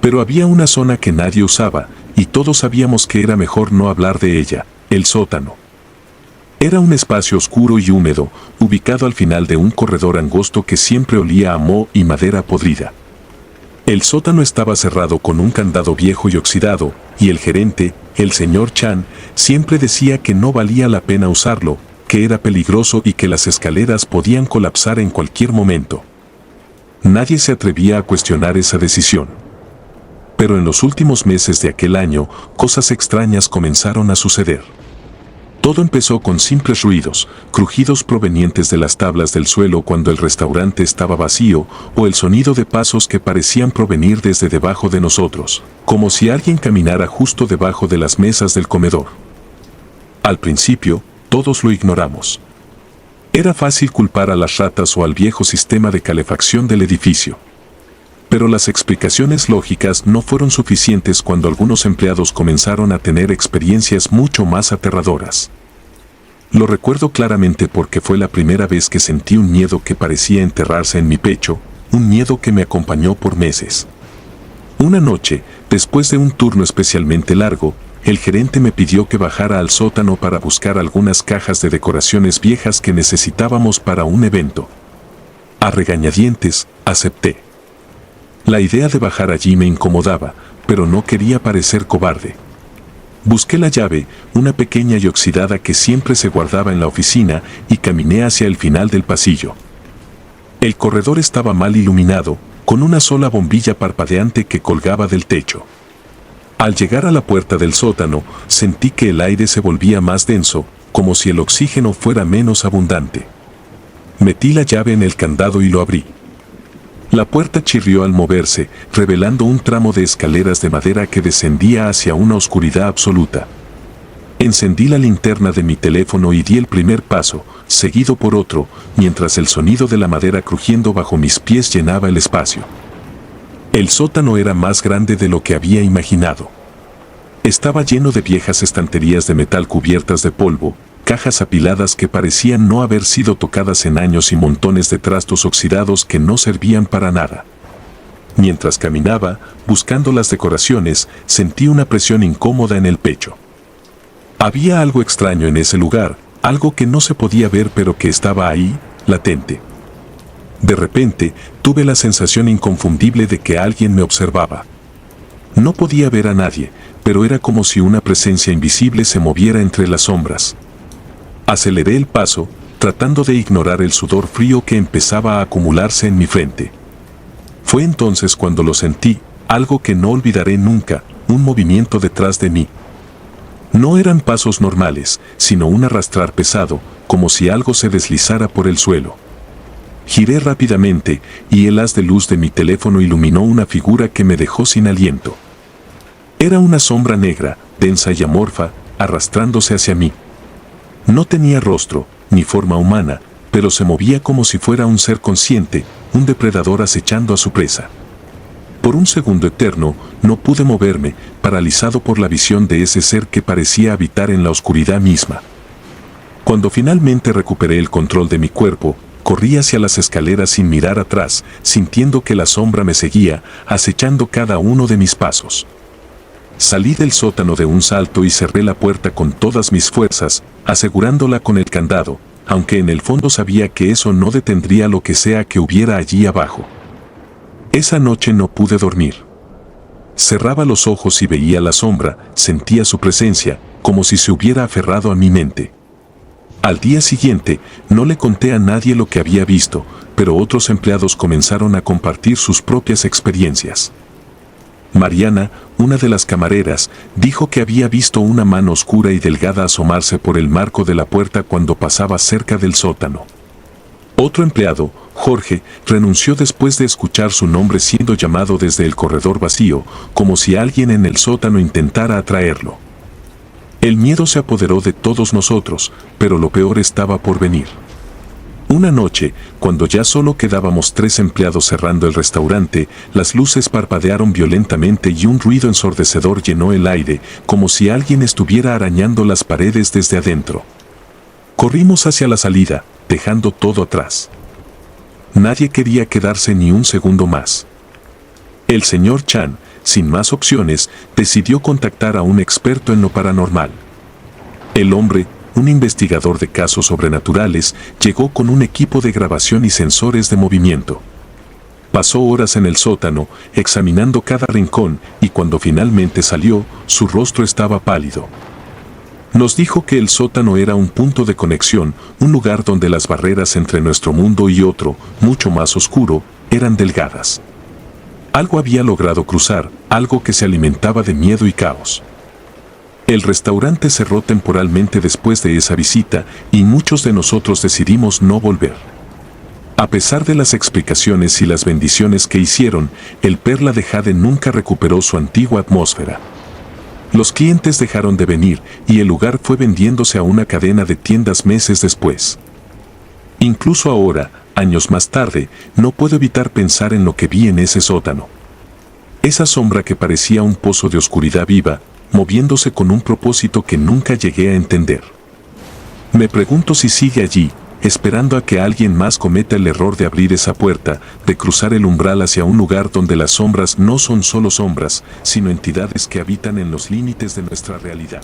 Speaker 1: Pero había una zona que nadie usaba, y todos sabíamos que era mejor no hablar de ella, el sótano. Era un espacio oscuro y húmedo, ubicado al final de un corredor angosto que siempre olía a moho y madera podrida. El sótano estaba cerrado con un candado viejo y oxidado, y el gerente, el señor Chan, siempre decía que no valía la pena usarlo, que era peligroso y que las escaleras podían colapsar en cualquier momento. Nadie se atrevía a cuestionar esa decisión. Pero en los últimos meses de aquel año, cosas extrañas comenzaron a suceder. Todo empezó con simples ruidos, crujidos provenientes de las tablas del suelo cuando el restaurante estaba vacío, o el sonido de pasos que parecían provenir desde debajo de nosotros, como si alguien caminara justo debajo de las mesas del comedor. Al principio, todos lo ignoramos. Era fácil culpar a las ratas o al viejo sistema de calefacción del edificio. Pero las explicaciones lógicas no fueron suficientes cuando algunos empleados comenzaron a tener experiencias mucho más aterradoras. Lo recuerdo claramente porque fue la primera vez que sentí un miedo que parecía enterrarse en mi pecho, un miedo que me acompañó por meses. Una noche, después de un turno especialmente largo, el gerente me pidió que bajara al sótano para buscar algunas cajas de decoraciones viejas que necesitábamos para un evento. A regañadientes, acepté. La idea de bajar allí me incomodaba, pero no quería parecer cobarde. Busqué la llave, una pequeña y oxidada que siempre se guardaba en la oficina, y caminé hacia el final del pasillo. El corredor estaba mal iluminado, con una sola bombilla parpadeante que colgaba del techo. Al llegar a la puerta del sótano, sentí que el aire se volvía más denso, como si el oxígeno fuera menos abundante. Metí la llave en el candado y lo abrí. La puerta chirrió al moverse, revelando un tramo de escaleras de madera que descendía hacia una oscuridad absoluta. Encendí la linterna de mi teléfono y di el primer paso, seguido por otro, mientras el sonido de la madera crujiendo bajo mis pies llenaba el espacio. El sótano era más grande de lo que había imaginado. Estaba lleno de viejas estanterías de metal cubiertas de polvo, cajas apiladas que parecían no haber sido tocadas en años y montones de trastos oxidados que no servían para nada. Mientras caminaba, buscando las decoraciones, sentí una presión incómoda en el pecho. Había algo extraño en ese lugar, algo que no se podía ver pero que estaba ahí, latente. De repente, tuve la sensación inconfundible de que alguien me observaba. No podía ver a nadie, pero era como si una presencia invisible se moviera entre las sombras. Aceleré el paso, tratando de ignorar el sudor frío que empezaba a acumularse en mi frente. Fue entonces cuando lo sentí, algo que no olvidaré nunca, un movimiento detrás de mí. No eran pasos normales, sino un arrastrar pesado, como si algo se deslizara por el suelo. Giré rápidamente, y el haz de luz de mi teléfono iluminó una figura que me dejó sin aliento. Era una sombra negra, densa y amorfa, arrastrándose hacia mí. No tenía rostro, ni forma humana, pero se movía como si fuera un ser consciente, un depredador acechando a su presa. Por un segundo eterno, no pude moverme, paralizado por la visión de ese ser que parecía habitar en la oscuridad misma. Cuando finalmente recuperé el control de mi cuerpo, corrí hacia las escaleras sin mirar atrás, sintiendo que la sombra me seguía, acechando cada uno de mis pasos. Salí del sótano de un salto y cerré la puerta con todas mis fuerzas, asegurándola con el candado, aunque en el fondo sabía que eso no detendría lo que sea que hubiera allí abajo. Esa noche no pude dormir. Cerraba los ojos y veía la sombra, sentía su presencia, como si se hubiera aferrado a mi mente. Al día siguiente, no le conté a nadie lo que había visto, pero otros empleados comenzaron a compartir sus propias experiencias. Mariana, una de las camareras, dijo que había visto una mano oscura y delgada asomarse por el marco de la puerta cuando pasaba cerca del sótano. Otro empleado, Jorge, renunció después de escuchar su nombre siendo llamado desde el corredor vacío, como si alguien en el sótano intentara atraerlo. El miedo se apoderó de todos nosotros, pero lo peor estaba por venir. Una noche, cuando ya solo quedábamos 3 empleados cerrando el restaurante, las luces parpadearon violentamente y un ruido ensordecedor llenó el aire, como si alguien estuviera arañando las paredes desde adentro. Corrimos hacia la salida, dejando todo atrás. Nadie quería quedarse ni un segundo más. El señor Chan, sin más opciones, decidió contactar a un experto en lo paranormal. El hombre, un investigador de casos sobrenaturales, llegó con un equipo de grabación y sensores de movimiento. Pasó horas en el sótano, examinando cada rincón, y cuando finalmente salió, su rostro estaba pálido. Nos dijo que el sótano era un punto de conexión, un lugar donde las barreras entre nuestro mundo y otro, mucho más oscuro, eran delgadas. Algo había logrado cruzar, algo que se alimentaba de miedo y caos. El restaurante cerró temporalmente después de esa visita y muchos de nosotros decidimos no volver. A pesar de las explicaciones y las bendiciones que hicieron, el Perla de Jade nunca recuperó su antigua atmósfera. Los clientes dejaron de venir y el lugar fue vendiéndose a una cadena de tiendas meses después. Incluso ahora, años más tarde, no puedo evitar pensar en lo que vi en ese sótano. Esa sombra que parecía un pozo de oscuridad viva, moviéndose con un propósito que nunca llegué a entender. Me pregunto si sigue allí, esperando a que alguien más cometa el error de abrir esa puerta, de cruzar el umbral hacia un lugar donde las sombras no son solo sombras, sino entidades que habitan en los límites de nuestra realidad.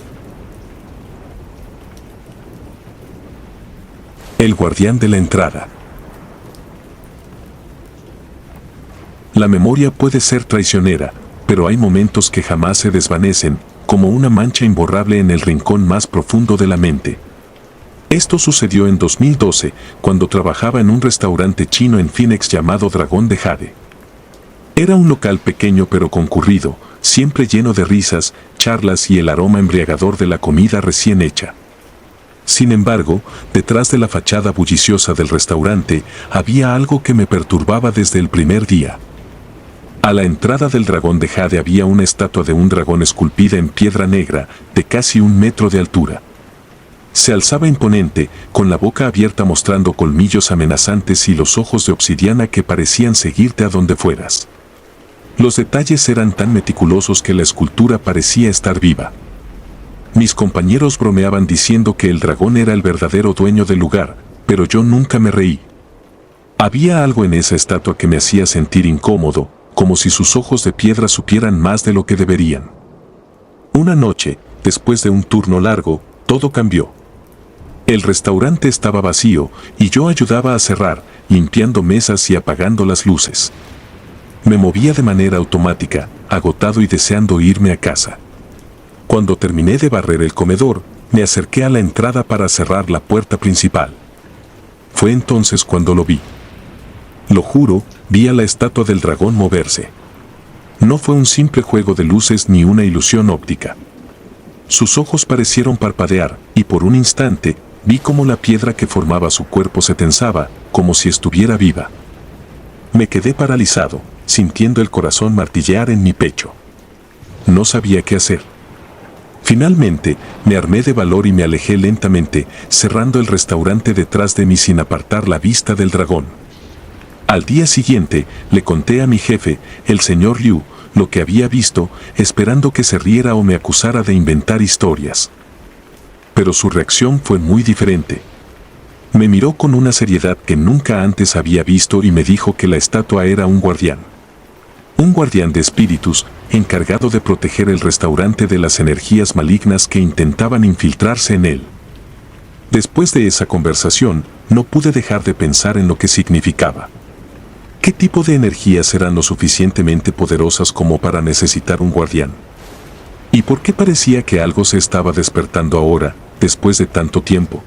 Speaker 1: El guardián de la entrada. La memoria puede ser traicionera, pero hay momentos que jamás se desvanecen, como una mancha imborrable en el rincón más profundo de la mente. Esto sucedió en 2012, cuando trabajaba en un restaurante chino en Phoenix llamado Dragón de Jade. Era un local pequeño pero concurrido, siempre lleno de risas, charlas y el aroma embriagador de la comida recién hecha. Sin embargo, detrás de la fachada bulliciosa del restaurante, había algo que me perturbaba desde el primer día. A la entrada del Dragón de Jade había una estatua de un dragón esculpida en piedra negra, de casi 1 metro de altura. Se alzaba imponente, con la boca abierta mostrando colmillos amenazantes y los ojos de obsidiana que parecían seguirte a donde fueras. Los detalles eran tan meticulosos que la escultura parecía estar viva. Mis compañeros bromeaban diciendo que el dragón era el verdadero dueño del lugar, pero yo nunca me reí. Había algo en esa estatua que me hacía sentir incómodo, como si sus ojos de piedra supieran más de lo que deberían. Una noche, después de un turno largo, todo cambió. El restaurante estaba vacío y yo ayudaba a cerrar, limpiando mesas y apagando las luces. Me movía de manera automática, agotado y deseando irme a casa. Cuando terminé de barrer el comedor, me acerqué a la entrada para cerrar la puerta principal. Fue entonces cuando lo vi. Lo juro, vi a la estatua del dragón moverse. No fue un simple juego de luces ni una ilusión óptica. Sus ojos parecieron parpadear, y por un instante, vi cómo la piedra que formaba su cuerpo se tensaba, como si estuviera viva. Me quedé paralizado, sintiendo el corazón martillear en mi pecho. No sabía qué hacer. Finalmente, me armé de valor y me alejé lentamente, cerrando el restaurante detrás de mí sin apartar la vista del dragón. Al día siguiente, le conté a mi jefe, el señor Liu, lo que había visto, esperando que se riera o me acusara de inventar historias. Pero su reacción fue muy diferente. Me miró con una seriedad que nunca antes había visto y me dijo que la estatua era un guardián. Un guardián de espíritus, encargado de proteger el restaurante de las energías malignas que intentaban infiltrarse en él. Después de esa conversación, no pude dejar de pensar en lo que significaba. ¿Qué tipo de energías eran lo suficientemente poderosas como para necesitar un guardián? ¿Y por qué parecía que algo se estaba despertando ahora, después de tanto tiempo?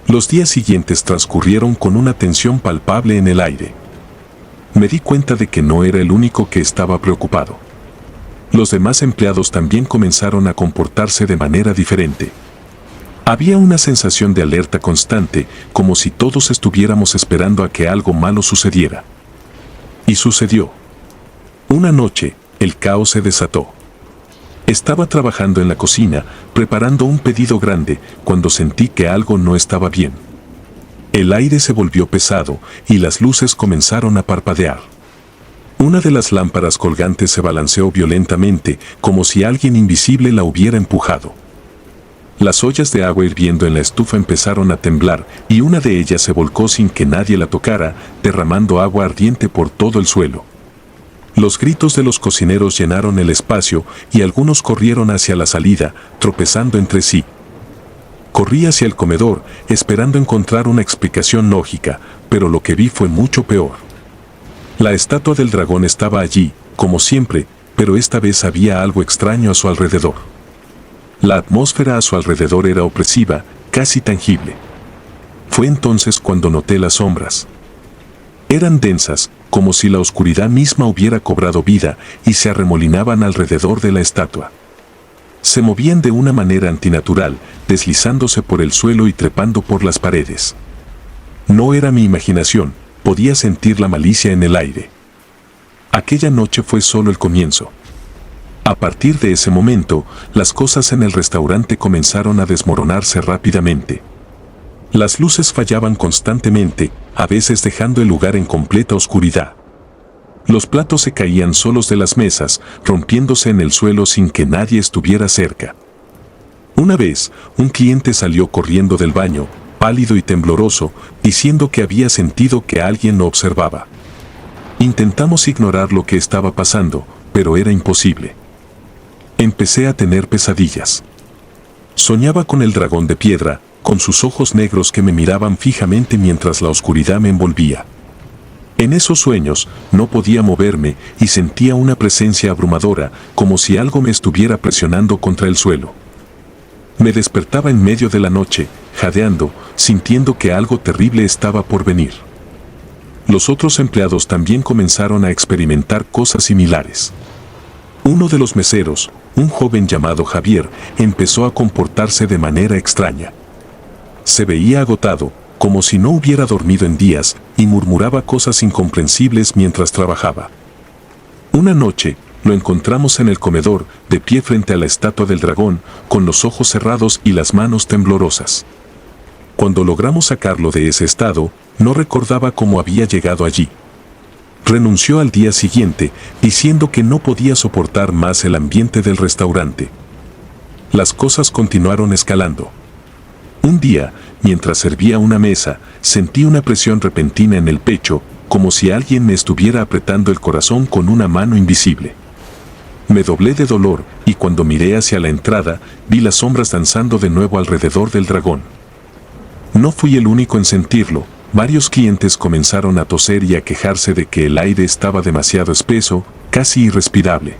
Speaker 1: Los días siguientes transcurrieron con una tensión palpable en el aire. Me di cuenta de que no era el único que estaba preocupado. Los demás empleados también comenzaron a comportarse de manera diferente. Había una sensación de alerta constante, como si todos estuviéramos esperando a que algo malo sucediera. Y sucedió. Una noche, el caos se desató. Estaba trabajando en la cocina, preparando un pedido grande, cuando sentí que algo no estaba bien. El aire se volvió pesado y las luces comenzaron a parpadear. Una de las lámparas colgantes se balanceó violentamente, como si alguien invisible la hubiera empujado. Las ollas de agua hirviendo en la estufa empezaron a temblar y una de ellas se volcó sin que nadie la tocara, derramando agua ardiente por todo el suelo. Los gritos de los cocineros llenaron el espacio y algunos corrieron hacia la salida, tropezando entre sí. Corrí hacia el comedor, esperando encontrar una explicación lógica, pero lo que vi fue mucho peor. La estatua del dragón estaba allí, como siempre, pero esta vez había algo extraño a su alrededor. La atmósfera a su alrededor era opresiva, casi tangible. Fue entonces cuando noté las sombras. Eran densas, como si la oscuridad misma hubiera cobrado vida y se arremolinaban alrededor de la estatua. Se movían de una manera antinatural, deslizándose por el suelo y trepando por las paredes. No era mi imaginación, podía sentir la malicia en el aire. Aquella noche fue solo el comienzo. A partir de ese momento, las cosas en el restaurante comenzaron a desmoronarse rápidamente. Las luces fallaban constantemente, a veces dejando el lugar en completa oscuridad. Los platos se caían solos de las mesas, rompiéndose en el suelo sin que nadie estuviera cerca. Una vez, un cliente salió corriendo del baño, pálido y tembloroso, diciendo que había sentido que alguien lo observaba. Intentamos ignorar lo que estaba pasando, pero era imposible. Empecé a tener pesadillas. Soñaba con el dragón de piedra, con sus ojos negros que me miraban fijamente mientras la oscuridad me envolvía. En esos sueños, no podía moverme y sentía una presencia abrumadora, como si algo me estuviera presionando contra el suelo. Me despertaba en medio de la noche, jadeando, sintiendo que algo terrible estaba por venir. Los otros empleados también comenzaron a experimentar cosas similares. Uno de los meseros, un joven llamado Javier, empezó a comportarse de manera extraña. Se veía agotado, como si no hubiera dormido en días, y murmuraba cosas incomprensibles mientras trabajaba. Una noche, lo encontramos en el comedor, de pie frente a la estatua del dragón, con los ojos cerrados y las manos temblorosas. Cuando logramos sacarlo de ese estado, no recordaba cómo había llegado allí. Renunció al día siguiente, diciendo que no podía soportar más el ambiente del restaurante. Las cosas continuaron escalando. Un día, mientras servía una mesa, sentí una presión repentina en el pecho, como si alguien me estuviera apretando el corazón con una mano invisible. Me doblé de dolor, y cuando miré hacia la entrada, vi las sombras danzando de nuevo alrededor del dragón. No fui el único en sentirlo. Varios clientes comenzaron a toser y a quejarse de que el aire estaba demasiado espeso, casi irrespirable.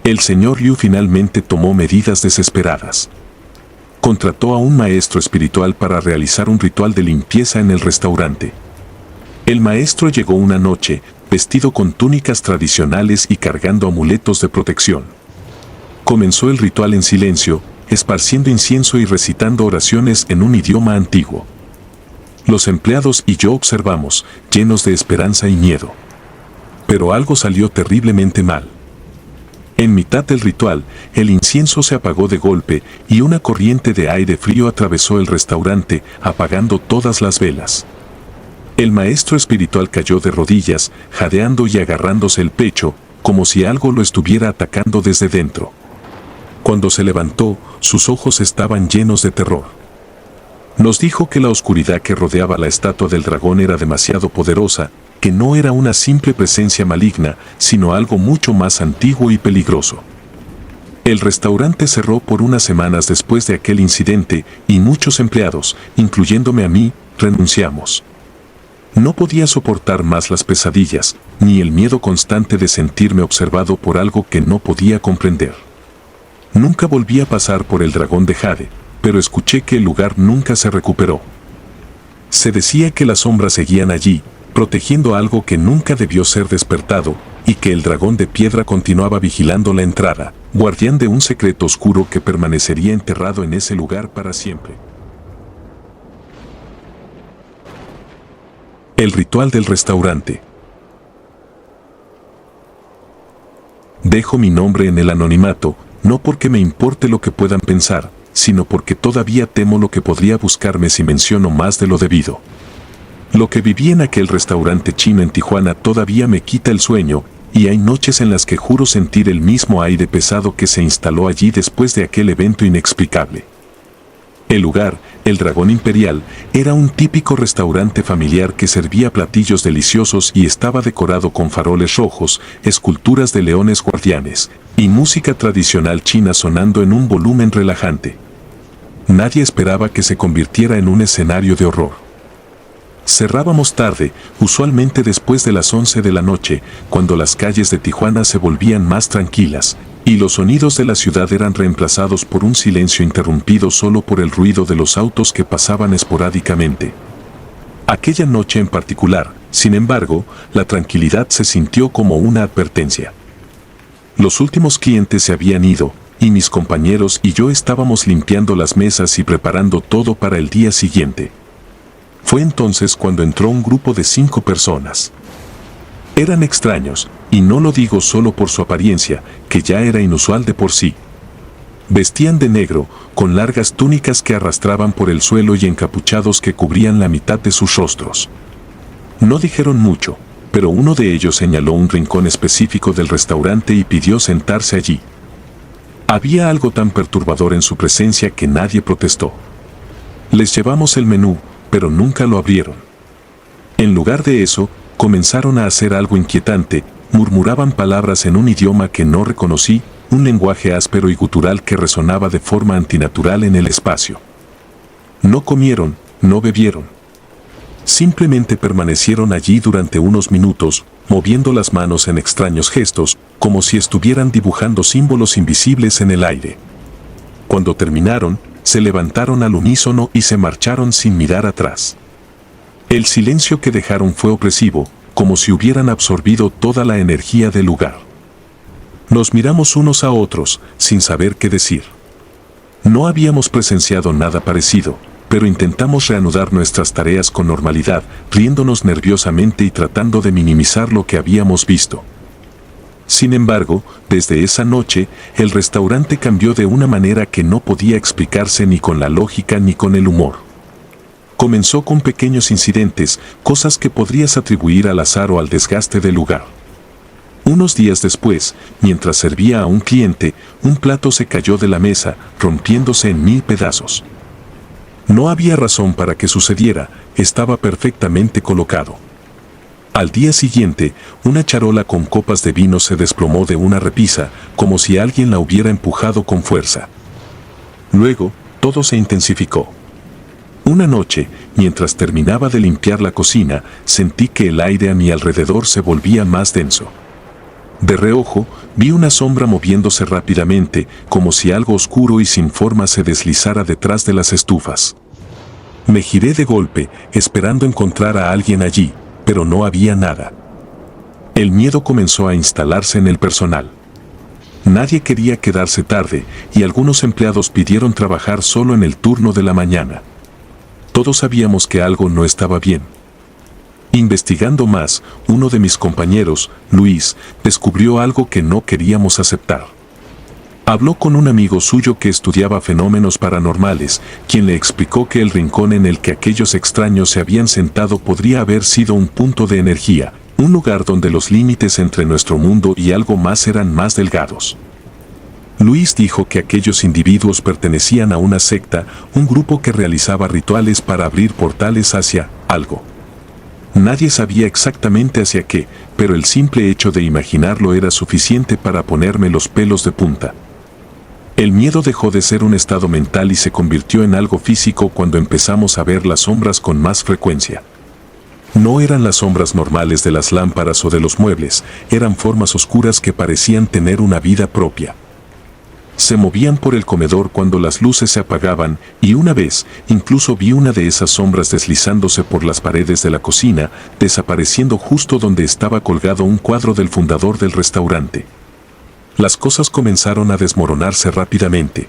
Speaker 1: El señor Liu finalmente tomó medidas desesperadas. Contrató a un maestro espiritual para realizar un ritual de limpieza en el restaurante. El maestro llegó una noche, vestido con túnicas tradicionales y cargando amuletos de protección. Comenzó el ritual en silencio, esparciendo incienso y recitando oraciones en un idioma antiguo. Los empleados y yo observamos, llenos de esperanza y miedo. Pero algo salió terriblemente mal. En mitad del ritual, el incienso se apagó de golpe y una corriente de aire frío atravesó el restaurante, apagando todas las velas. El maestro espiritual cayó de rodillas, jadeando y agarrándose el pecho, como si algo lo estuviera atacando desde dentro. Cuando se levantó, sus ojos estaban llenos de terror. Nos dijo que la oscuridad que rodeaba la estatua del dragón era demasiado poderosa, que no era una simple presencia maligna, sino algo mucho más antiguo y peligroso. El restaurante cerró por unas semanas después de aquel incidente y muchos empleados, incluyéndome a mí, renunciamos. No podía soportar más las pesadillas, ni el miedo constante de sentirme observado por algo que no podía comprender. Nunca volví a pasar por el Dragón de Jade, pero escuché que el lugar nunca se recuperó. Se decía que las sombras seguían allí, protegiendo algo que nunca debió ser despertado, y que el dragón de piedra continuaba vigilando la entrada, guardián de un secreto oscuro que permanecería enterrado en ese lugar para siempre. El ritual del restaurante. Dejo mi nombre en el anonimato, no porque me importe lo que puedan pensar, sino porque todavía temo lo que podría buscarme si menciono más de lo debido. Lo que viví en aquel restaurante chino en Tijuana todavía me quita el sueño, y hay noches en las que juro sentir el mismo aire pesado que se instaló allí después de aquel evento inexplicable. El lugar, el Dragón Imperial, era un típico restaurante familiar que servía platillos deliciosos y estaba decorado con faroles rojos, esculturas de leones guardianes, y música tradicional china sonando en un volumen relajante. Nadie esperaba que se convirtiera en un escenario de horror. Cerrábamos tarde, usualmente después de las 11 de la noche, cuando las calles de Tijuana se volvían más tranquilas, y los sonidos de la ciudad eran reemplazados por un silencio interrumpido solo por el ruido de los autos que pasaban esporádicamente. Aquella noche en particular, sin embargo, la tranquilidad se sintió como una advertencia. Los últimos clientes se habían ido, y mis compañeros y yo estábamos limpiando las mesas y preparando todo para el día siguiente. Fue entonces cuando entró un grupo de 5 personas. Eran extraños, y no lo digo solo por su apariencia, que ya era inusual de por sí. Vestían de negro, con largas túnicas que arrastraban por el suelo y encapuchados que cubrían la mitad de sus rostros. No dijeron mucho, pero uno de ellos señaló un rincón específico del restaurante y pidió sentarse allí. Había algo tan perturbador en su presencia que nadie protestó. Les llevamos el menú, pero nunca lo abrieron. En lugar de eso, comenzaron a hacer algo inquietante, murmuraban palabras en un idioma que no reconocí, un lenguaje áspero y gutural que resonaba de forma antinatural en el espacio. No comieron, no bebieron. Simplemente permanecieron allí durante unos minutos, moviendo las manos en extraños gestos, como si estuvieran dibujando símbolos invisibles en el aire. Cuando terminaron, se levantaron al unísono y se marcharon sin mirar atrás. El silencio que dejaron fue opresivo, como si hubieran absorbido toda la energía del lugar. Nos miramos unos a otros, sin saber qué decir. No habíamos presenciado nada parecido, pero intentamos reanudar nuestras tareas con normalidad, riéndonos nerviosamente y tratando de minimizar lo que habíamos visto. Sin embargo, desde esa noche, el restaurante cambió de una manera que no podía explicarse ni con la lógica ni con el humor. Comenzó con pequeños incidentes, cosas que podrías atribuir al azar o al desgaste del lugar. Unos días después, mientras servía a un cliente, un plato se cayó de la mesa, rompiéndose en 1000 pedazos. No había razón para que sucediera, estaba perfectamente colocado. Al día siguiente, una charola con copas de vino se desplomó de una repisa, como si alguien la hubiera empujado con fuerza. Luego, todo se intensificó. Una noche, mientras terminaba de limpiar la cocina, sentí que el aire a mi alrededor se volvía más denso. De reojo, vi una sombra moviéndose rápidamente, como si algo oscuro y sin forma se deslizara detrás de las estufas. Me giré de golpe, esperando encontrar a alguien allí, pero no había nada. El miedo comenzó a instalarse en el personal. Nadie quería quedarse tarde, y algunos empleados pidieron trabajar solo en el turno de la mañana. Todos sabíamos que algo no estaba bien. Investigando más, uno de mis compañeros, Luis, descubrió algo que no queríamos aceptar. Habló con un amigo suyo que estudiaba fenómenos paranormales, quien le explicó que el rincón en el que aquellos extraños se habían sentado podría haber sido un punto de energía, un lugar donde los límites entre nuestro mundo y algo más eran más delgados. Luis dijo que aquellos individuos pertenecían a una secta, un grupo que realizaba rituales para abrir portales hacia algo. Nadie sabía exactamente hacia qué, pero el simple hecho de imaginarlo era suficiente para ponerme los pelos de punta. El miedo dejó de ser un estado mental y se convirtió en algo físico cuando empezamos a ver las sombras con más frecuencia. No eran las sombras normales de las lámparas o de los muebles, eran formas oscuras que parecían tener una vida propia. Se movían por el comedor cuando las luces se apagaban y una vez incluso vi una de esas sombras deslizándose por las paredes de la cocina, desapareciendo justo donde estaba colgado un cuadro del fundador del restaurante. Las cosas comenzaron a desmoronarse rápidamente.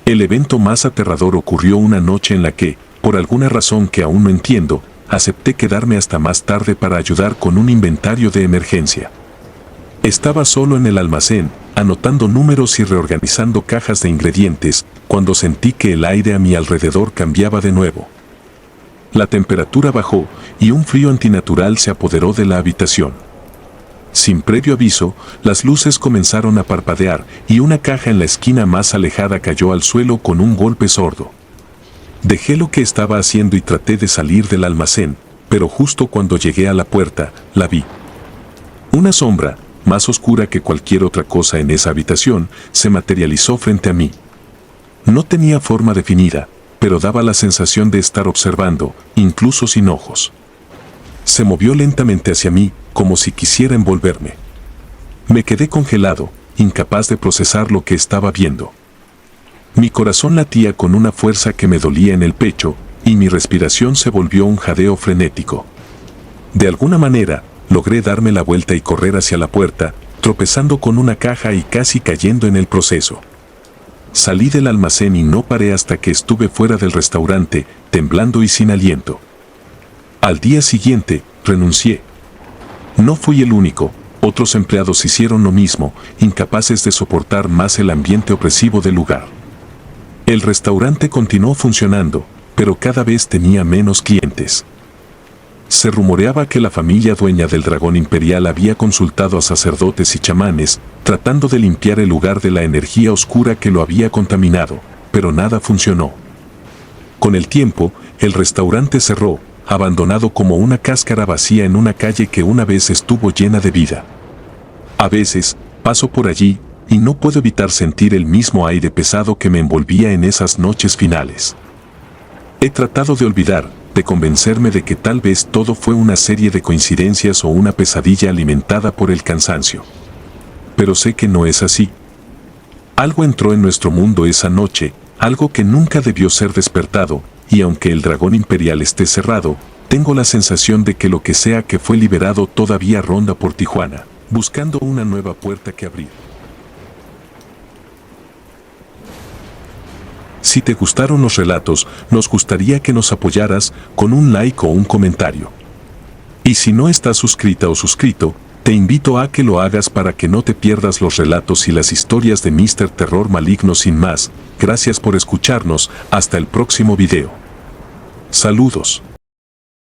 Speaker 1: El evento más aterrador ocurrió una noche en la que, por alguna razón que aún no entiendo, acepté quedarme hasta más tarde para ayudar con un inventario de emergencia. Estaba solo en el almacén, anotando números y reorganizando cajas de ingredientes, cuando sentí que el aire a mi alrededor cambiaba de nuevo. La temperatura bajó y un frío antinatural se apoderó de la habitación. Sin previo aviso, las luces comenzaron a parpadear y una caja en la esquina más alejada cayó al suelo con un golpe sordo. Dejé lo que estaba haciendo y traté de salir del almacén, pero justo cuando llegué a la puerta, la vi. Una sombra, más oscura que cualquier otra cosa en esa habitación, se materializó frente a mí. No tenía forma definida, pero daba la sensación de estar observando, incluso sin ojos. Se movió lentamente hacia mí, como si quisiera envolverme. Me quedé congelado, incapaz de procesar lo que estaba viendo. Mi corazón latía con una fuerza que me dolía en el pecho, y mi respiración se volvió un jadeo frenético. De alguna manera, logré darme la vuelta y correr hacia la puerta, tropezando con una caja y casi cayendo en el proceso. Salí del almacén y no paré hasta que estuve fuera del restaurante, temblando y sin aliento. Al día siguiente, renuncié. No fui el único, otros empleados hicieron lo mismo, incapaces de soportar más el ambiente opresivo del lugar. El restaurante continuó funcionando, pero cada vez tenía menos clientes. Se rumoreaba que la familia dueña del dragón imperial había consultado a sacerdotes y chamanes, tratando de limpiar el lugar de la energía oscura que lo había contaminado, pero nada funcionó. Con el tiempo, el restaurante cerró, abandonado como una cáscara vacía en una calle que una vez estuvo llena de vida. A veces, paso por allí, y no puedo evitar sentir el mismo aire pesado que me envolvía en esas noches finales. He tratado de olvidar, de convencerme de que tal vez todo fue una serie de coincidencias o una pesadilla alimentada por el cansancio. Pero sé que no es así. Algo entró en nuestro mundo esa noche, algo que nunca debió ser despertado, y aunque el dragón imperial esté cerrado, tengo la sensación de que lo que sea que fue liberado todavía ronda por Tijuana, buscando una nueva puerta que abrir. Si te gustaron los relatos, nos gustaría que nos apoyaras con un like o un comentario. Y si no estás suscrita o suscrito, te invito a que lo hagas para que no te pierdas los relatos y las historias de Mr. Terror Maligno. Sin más, gracias por escucharnos, hasta el próximo video. Saludos.